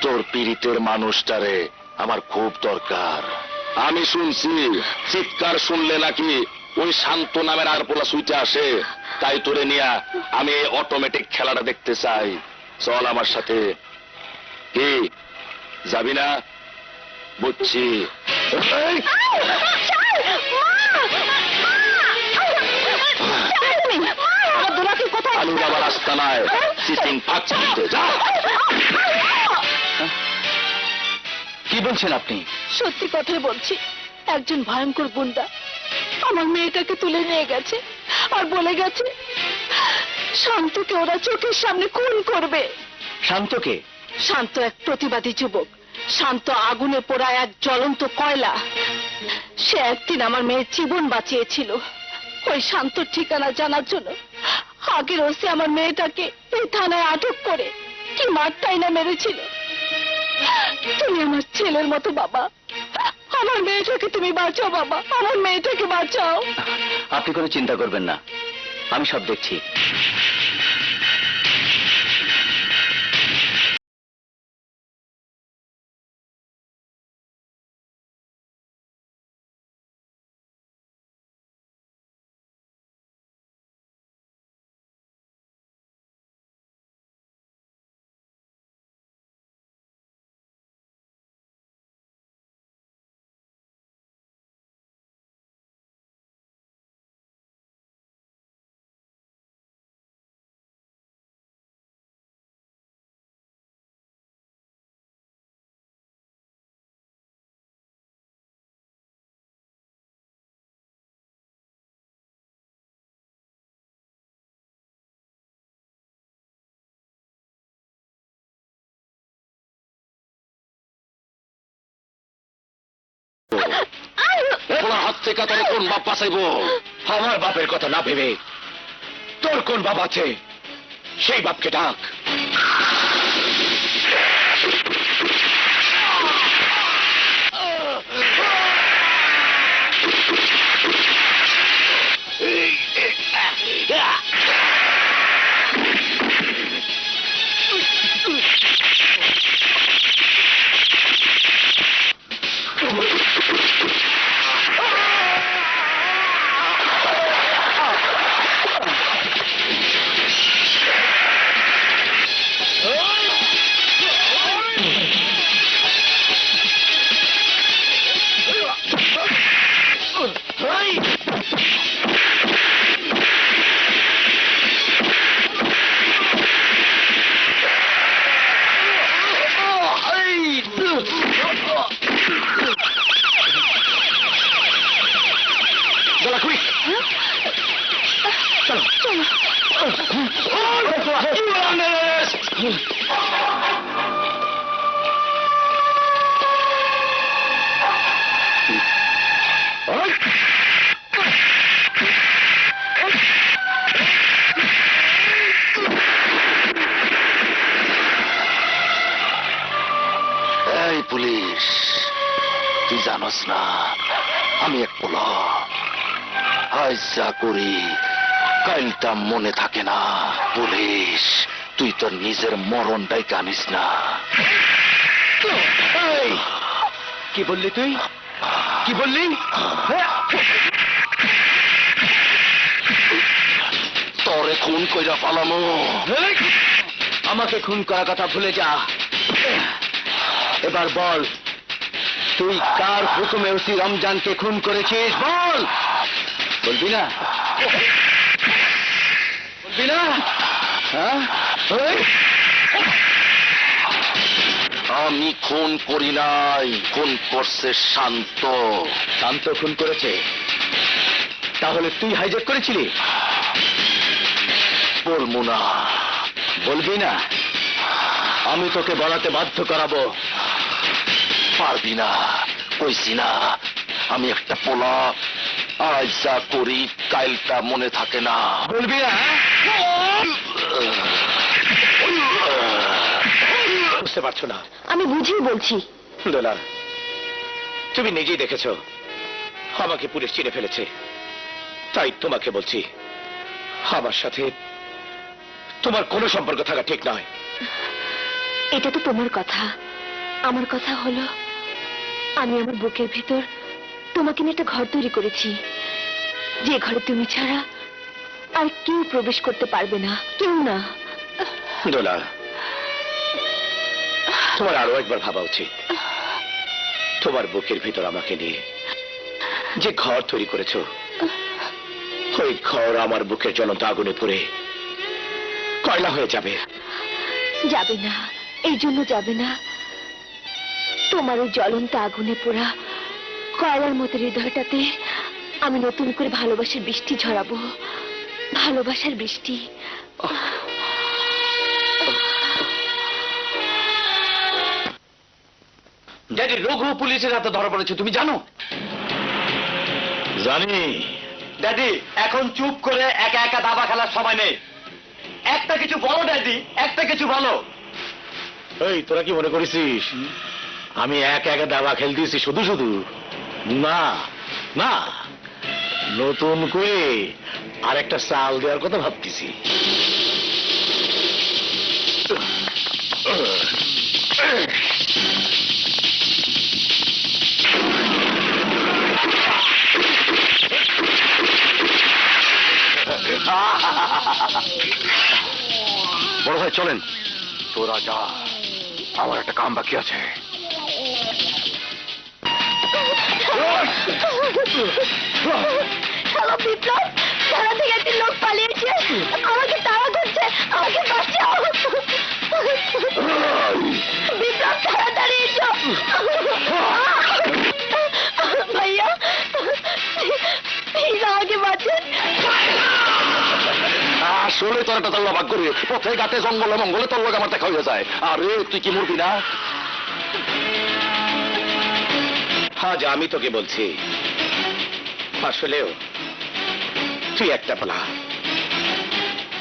তোর পীড়িতের মানুষটারে আমার খুব দরকার। আমি শুনছি চিৎকার শুনলে নাকি ওই শান্ত নামের আর পোলা সুইটে আসে। তাই তোরে নিয়া আমি অটোমেটিক খেলাটা দেখতে চাই। চল আমার সাথে। কি যাবি না? বুঝছি। এই! আমার দোলাকে কোথায়? আলু যাবার রাস্তা নয়, সিটিং পাচ্ছে। যা। কি বলছেন আপনি? সত্যি কথাই বলছি, একজন ভয়ঙ্কর গুন্ডা আমার মেয়েটাকে তুলে নিয়ে গেছে আর বলে গেছে শান্তকে ওরা চোখের সামনে খুন করবে। শান্তকে? শান্ত এক প্রতিবাদী যুবক, শান্ত আগুনে পোড়া এক জ্বলন্ত কয়লা। সে একদিন আমার মেয়ের জীবন বাঁচিয়েছিল। ওই শান্তর ঠিকানা জানার জন্য আগের ওসি আমার মেয়েটাকে এই থানায় আটক করে কি মারটাই না মেরেছিল। তুমি আমার ছেলের মতো বাবা, আমার মেয়েটাকে তুমি বাঁচাও বাবা, আমার মেয়েটাকে বাঁচাও। আপনি কোনো চিন্তা করবেন না, আমি সব দেখছি। হাত থেকে তোর কোন বাপ বাঁচাইব? আমার বাপের কথা না ভেবে তোর কোন বাপ আছে সেই বাপকে ডাক। এই পুলিশ, তুই জানোস না আমি এক পোলা। আজ যা করি কালটা মনে থাকে না। পুলিশ, তুই তোর নিজের মরণটাই জানিস না। কি বললি তুই? কি বললি? তোরে খুন কইরা পালানো। আমাকে খুন করার কথা ভুলে যা। এবার বল, তুই কার হুকুমে ওসি রমজানকে খুন করেছিস? বল। বলবি না? বলবি না? হ্যাঁ? আমি খুন করি নাই, খুন করছে শান্ত। শান্ত খুন করেছে? তাহলে তুই হাইজ্যাক করেছিলি? বলবো না। বলবি না? আমি তোকে বলাতে বাধ্য করাবো। পারবি না, কইছি না আমি একটা পোলা। আজ যা করি কালটা মনে থাকে না। বলবি না? বুঝতে পারছো না? আমি বুঝিয়ে বলছি। দোলা, তুমি নিজেই দেখেছো আমাকে পুলিশ চিনে ফেলেছে। তাই তোমাকে বলছি, আমার সাথে তোমার কোনো সম্পর্ক থাকা ঠিক নয়। এটা তো তোমার কথা, আমার কথা হলো আমি আমার বুকের ভেতর তোমাকে নিয়ে একটা ঘর তৈরি করেছি, যে ঘরে তুমি ছাড়া আর কেউ প্রবেশ করতে পারবে না, কেউ না। দোলা, তোমার আরো একবার ভাবা উচিত। তোমার বুকের ভিতর আমাকে নিয়ে যে ঘর তৈরি করেছো, ওই ঘর আমার বুকের জ্বলন্ত আগুনে পুড়ে কয়লা হয়ে যাবে। যাবে না, এই জন্য যাবে না। তোমার ওই জ্বলন্ত আগুনে পোড়া কয়লার মতো হৃদয়টাতে আমি নতুন করে ভালোবাসার বৃষ্টি ঝরাবো, ভালোবাসার বৃষ্টি। ড্যাডি রঘু পুলিশের হাতে ধরা পড়েছে, তুমি জানো? জানি। ড্যাডি এখন চুপ করে একা একা দাবা খেলার সময় নেই, একটা কিছু বলো ড্যাডি, একটা কিছু বলো। এই তোরা কি মনে করেছিস আমি একা একা দাবা খেলতেছি শুধু শুধু? না না, নতুন করে আর একটা চাল দেওয়ার কথা ভাবতেছি। বড় ভাই চলেন, তোরা যা, আমার একটা কাম বাকি আছে। হ্যালো বিপ্লব, থানা থেকে একটি লোক পালিয়েছে, আমাকে তাড়া করছে, আমাকে বাঁচাও। বিপ্লব তাড়াতাড়ি এসো। ভাইয়া প্লিজ আমাকে বাঁচান। আসলে তোর একটা তল্লাবাদ করি, পথে ঘাটে জঙ্গলে মঙ্গলে তোর লোক আমার দেখা হয়ে যায়। আরে তুই কি মরবি না? আজ আমি তোকে বলছি, আসলেও তুই একটা বলা,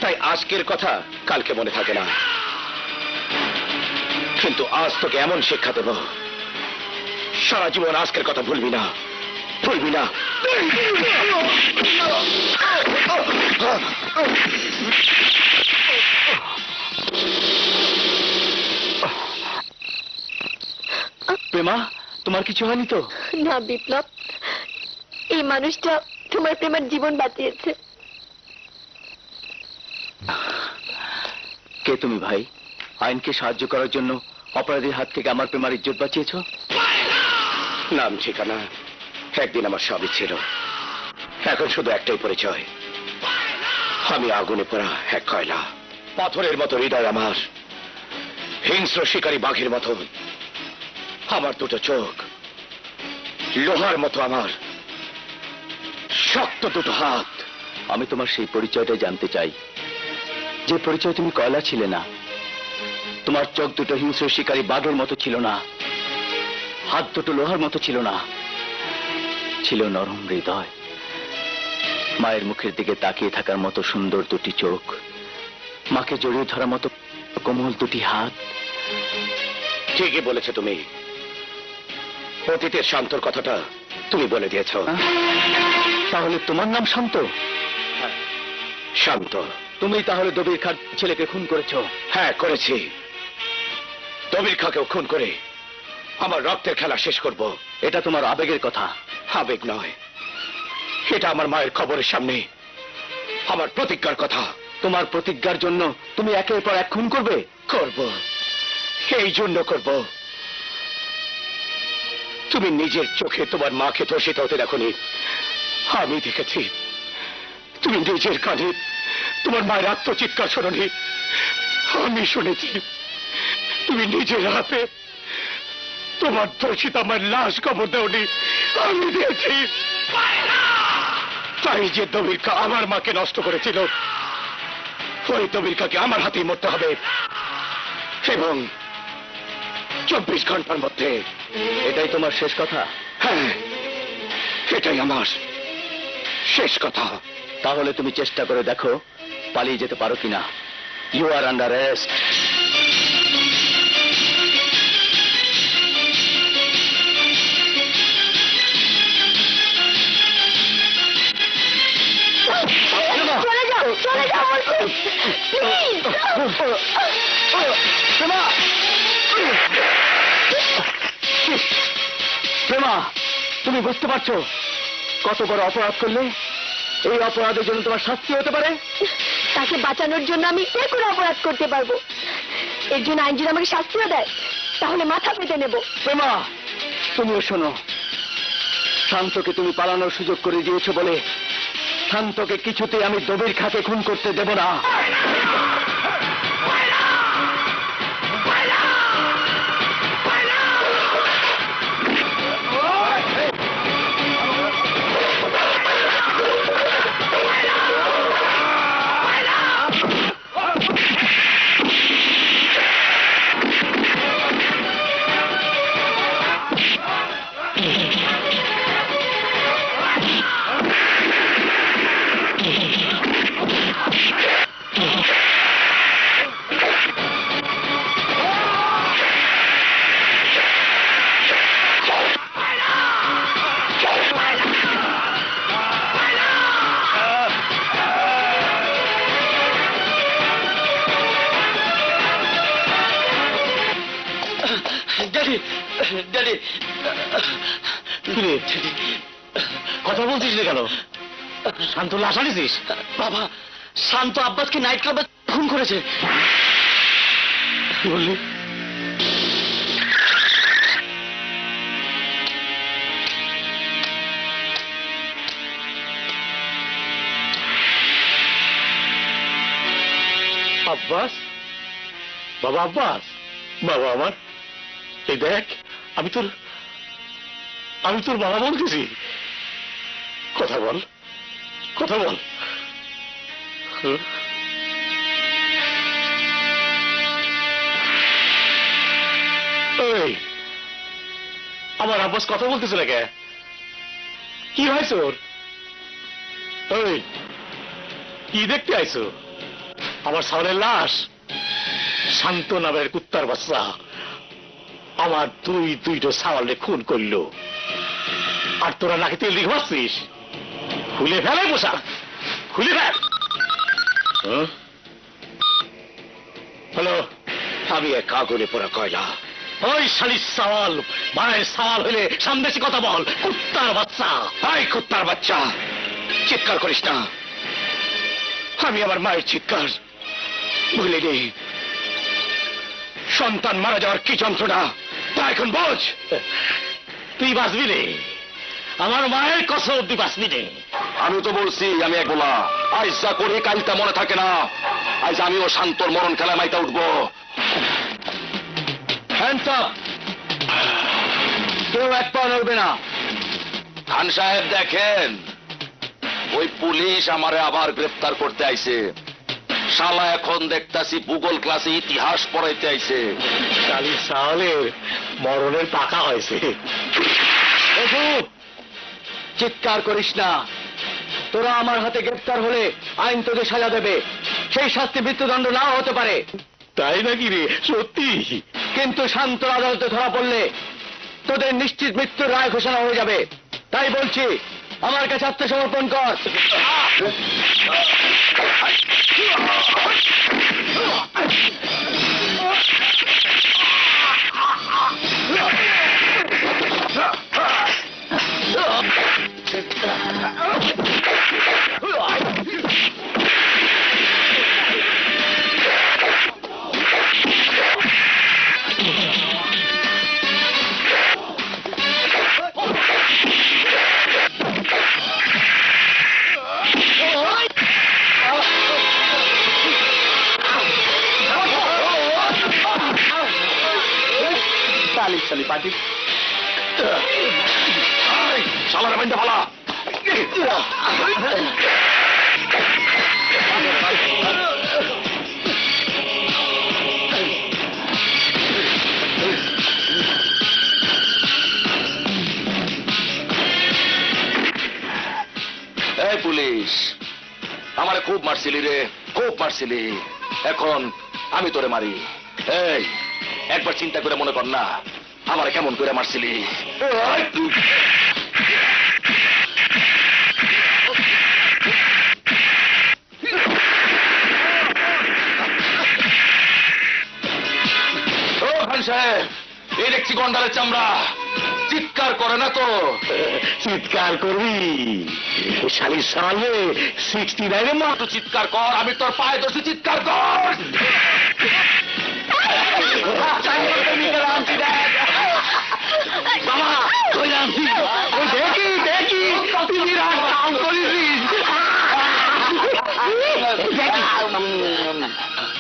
তাই আজকের কথা কালকে মনে থাকে না, কিন্তু আজ তোকে এমন শিক্ষা দেব, সারা জীবন আজকের কথা ভুলবি না, ভুলবি না। প্রেমা, তোমার কিছু হয়নি তো? না বিপ্লব, এই মানুষটা তোমার প্রেমের জীবন বাঁচিয়েছে। কে তুমি ভাই? আইনকে সাহায্য করার জন্য অপরাধীর হাত থেকে আমার প্রেমার ইজ্জত বাঁচিয়েছ? নাম ঠিকানা একদিন আমার সবই ছিল, এখন শুধু একটাই পরিচয়, আমি আগুনে পোড়া এক কয়লা। পাথরের মতো হৃদয় আমার, হিংস্র শিকারী বাঘের মতো আমার দুটো চোখ, লোহার মতো আমার শক্ত দুটো হাত। আমি তোমার সেই পরিচয়টাই জানতে চাই, যে পরিচয় তুমি কয়লা ছিলে না, তোমার চোখ দুটো হিংস্র শিকারী বাঘের মতো ছিল না, হাত দুটো লোহার মতো ছিল না, ছিল নরম হৃদয়, মায়ের মুখের দিকে তাকিয়ে থাকার মতো সুন্দর দুটি চোখ, মাকে জড়িয়ে ধরার মতো কোমল দুটি হাত। ঠিকই বলেছো তুমি, অতীতের শান্তর কথাটা তুমি বলে দিয়েছ। তাহলে তোমার নাম শান্ত? শান্ত। তুমি তাহলে দবির খার ছেলেকে খুন করেছো? হ্যাঁ করেছি, দবির খাকেও খুন করে আমার রক্তের খেলা শেষ করব। এটা তোমার আবেগের কথা। আবেগ নয়, এটা আমার মায়ের খবরের সামনে আমার প্রতিজ্ঞার কথা। তোমার প্রতিজ্ঞার জন্য তুমি একের পর এক খুন করবে? করব, এই জন্য করব। তুমি নিজের চোখে তোমার মাকে ধর্ষিত হতে দেখোনি, আমি দেখেছি। তুমি নিজের কানে তোমার মায়ের আত্মচিৎকার শোনোনি, আমি শুনেছি। তুমি নিজের হাতে তোমার ধর্ষিত আমার লাশ কবর দেওনি, আমি দিয়েছি। তাই যে দবির খা আমার মাকে নষ্ট করেছিল, ওই দবির খাকে আমার হাতেই মরতে হবে, এবং 24 ঘন্টার মধ্যে। এটাই তোমার শেষ কথা? হ্যাঁ, এটাই আমার শেষ কথা। তাহলে তুমি চেষ্টা করে দেখো পালিয়ে যেতে পারো কিনা। You are under arrest. চলে যাও, চলে যাও বলছি, প্লিজ। প্রেমা, প্রেমা, তুমি বুঝতে পারছো কত বড় অপরাধ করলে? এই অপরাধের জন্য তোমার শাস্তি হতে পারে। তাকে বাঁচানোর জন্য আমি যে কোনো অপরাধ করতে পারবো, এর জন্য আইন যদি আমাকে শাস্তিও দেয় তাহলে মাথা পেতে নেব। প্রেমা, তুমিও শোনো, শান্তকে তুমি পালানোর সুযোগ করে দিয়েছো বলে শান্তকে কিছুতেই আমি দবির খাকে খুন করতে দেব না। ড্যাডি ড্যাডি কিরে, কথা বলছিস না কেন? শান্ত লাশ আনিছিস? বাবা, শান্ত আব্বাসকে নাইট ক্লাবে খুন করেছে। কি বললি? আব্বাস, বাবা আব্বাস, বাবা আমার, এই দেখ, আমি তোর বাবা বলতেছি। কথা বল, কথা বল। হুঁ? এই, আমার আব্বাস কথা বলতেছে না কে? কি হয়েছে ওর? ওই, কি দেখতে আইছো? আমার সামনের লাশ? শান্ত নামের কুত্তার বাচ্চা আমার দুইটো সাওয়ালে খুন করলো, আর তোরা নাকি তেল দিয়ে ঘুমাচ্ছিস? খুলে ফেলে পোশাক, খুলে ফেল। হ্যালো, আমি এক আগুনে পোড়া কয়লা। ওই শালির সাওয়াল, মায়ের সাওয়াল হইলে সামদেশি কথা বল, কুত্তার বাচ্চা। হাই কুত্তার বাচ্চা, চিৎকার করিস না। আমি আমার মায়ের চিৎকার ভুলে নেই। সন্তান মারা যাওয়ার কি যন্ত্রণা তা এখন বোঝ। তুই বাঁচবি রে, আমার মায়ের কসম তুই বাঁচবি রে। আমি তো বলছি আমি এক গোলা, আজ যা করি কাল তা মনে থাকে না। আজ আমিও শান্তর মরণ খেলা মাইতা উঠবো। হ্যান্ডস আপ, কেউ এক পা নড়বে না। খান সাহেব দেখেন, ওই পুলিশ আমারে আবার গ্রেফতার করতে আইছে। শালা এখন দেখতাছি ভূগোল ক্লাসে ইতিহাস পড়াইতে আইছে। শালির সাওয়ালের মরণের পাকা হয়েছে। চিৎকার করিস না। তোরা আমার হাতে গ্রেফতার হলে আইন তোদের সাজা দেবে। সেই শাস্তি মৃত্যুদণ্ড নাও হতে পারে, তাই নাকি রে? সত্যি? কিন্তু শান্ত আদালতে ধরা পড়লে তোদের নিশ্চিত মৃত্যুর রায় ঘোষণা হয়ে যাবে। তাই বলছি, আমার কাছে আত্মসমর্পণ কর। শালি পার্টি শালার বাইন্দা ভালা। এই পুলিশ, আমারে খুব মারছিলি রে, খুব মারছিলি। এখন আমি তোরে মারি। এই, একবার চিন্তা করে মনে কর না, আমারে কেমন করে মারছিলি। ও খান সাহেব, এই দেখছি গন্ডারের চামড়া, চিৎকার করে না তো? চিৎকার করবি? শালির সাওয়ালে 69 মা। তুই চিৎকার কর, আমি তোর পায়ে ধরছি, চিৎকার কর। বাবা কই আনছি? দেখি দেখি তুমি রাগ কাম করিস।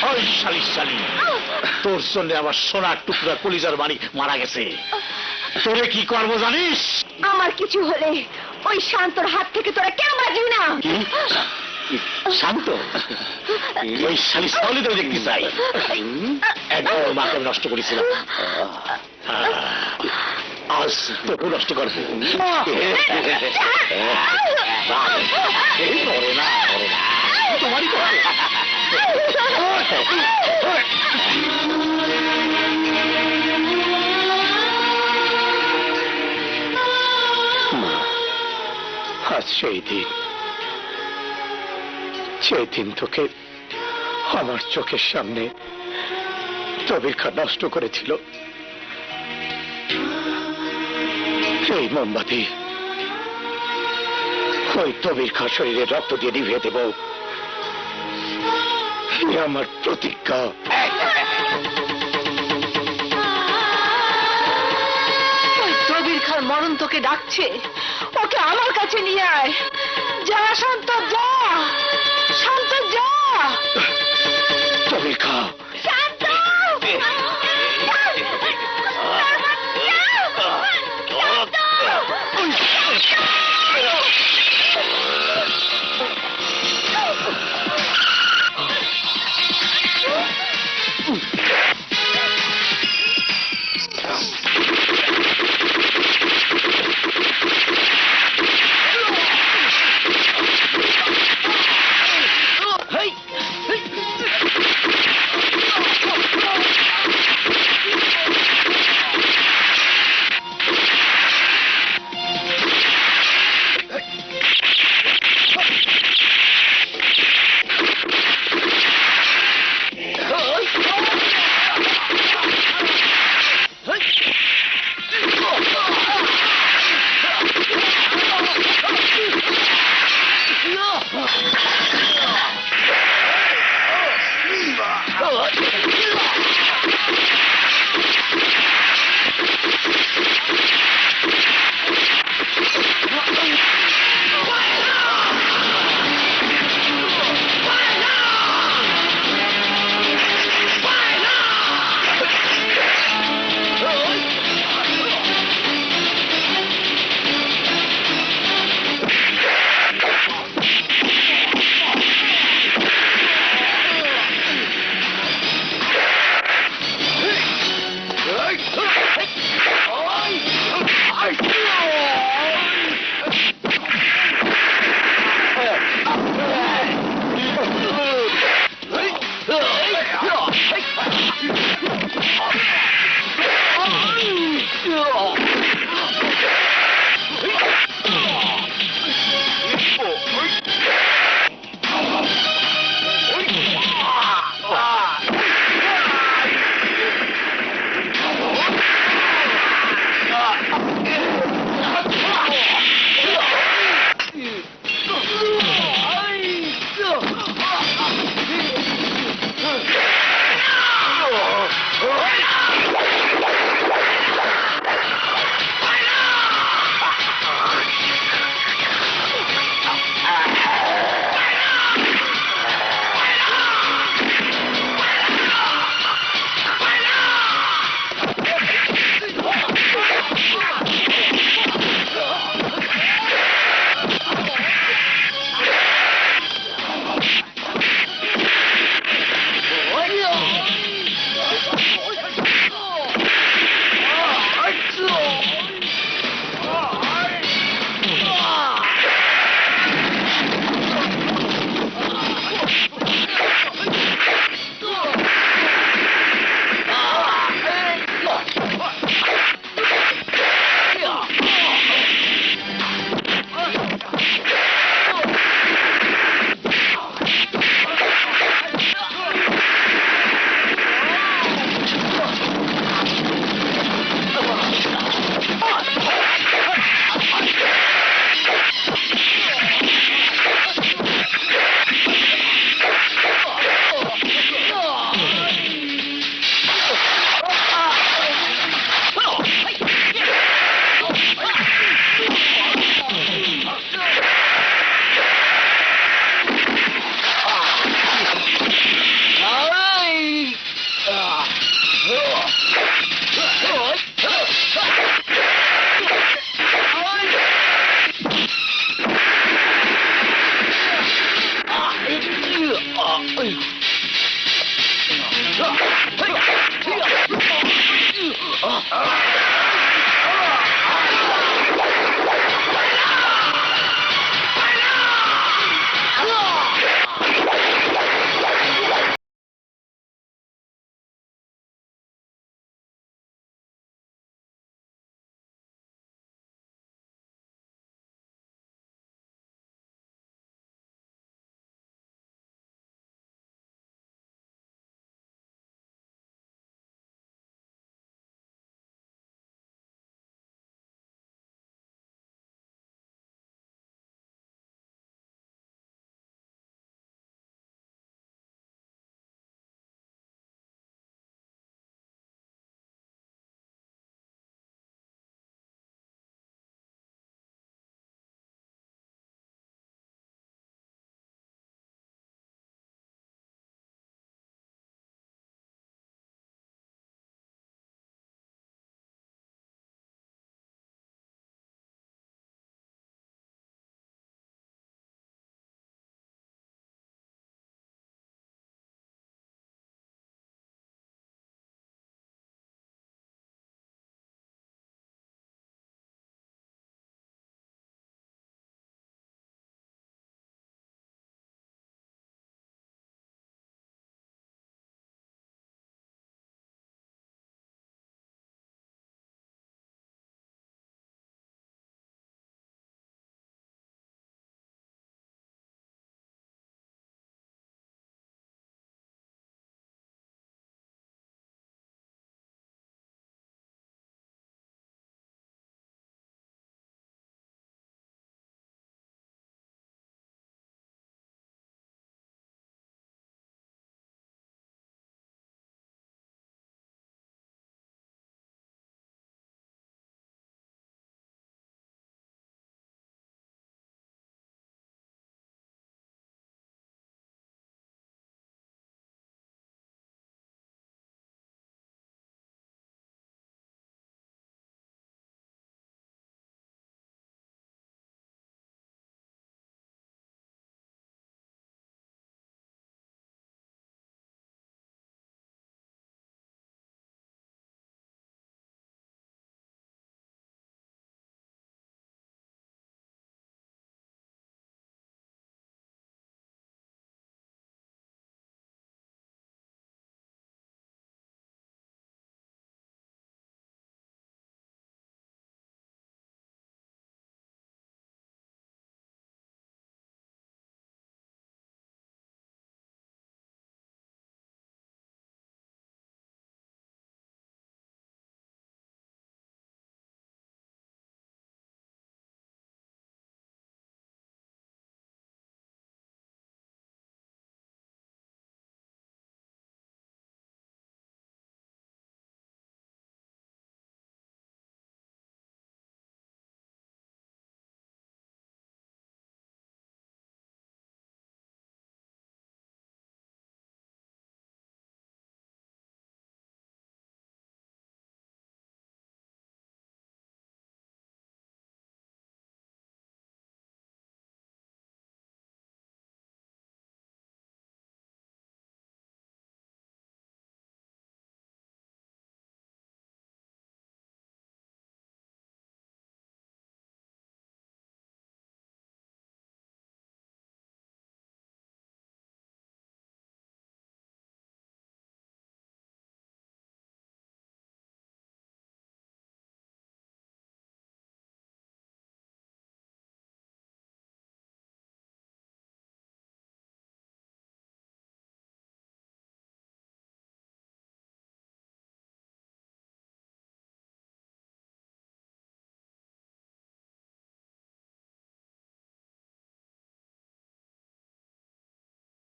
ওই শালির শালি, তোর জন্য আমার সোনার টুকরা কলিজার বাড়ি মারা গেছে। তোরে কি করবো জানিস? আমার কিছু হলে ওই শান্তর হাত থেকে তোরা কেন বাঁচবি না? কি? শান্ত? ওই শালি সাওয়ালি তো দেখতে চাই। একবার ওর মাকে আমি নষ্ট করেছিলাম, আজ তোকে নষ্ট করবো। করে না, করে না, তোমারই করে। আজ সেই দিন তোকে আমার চোখের সামনে তবির খা নষ্ট করেছিল। এই মোমবাতি ওই তবির খাঁ শরীরে রক্ত দিয়ে নিভিয়ে দেব, এ আমার প্রতিজ্ঞা। ওই তবির খার মরণ তোকে ডাকছে, ওকে আমার কাছে নিয়ে আয়। যা শান্ত, যা শান্ত, যা। তবির খাঁ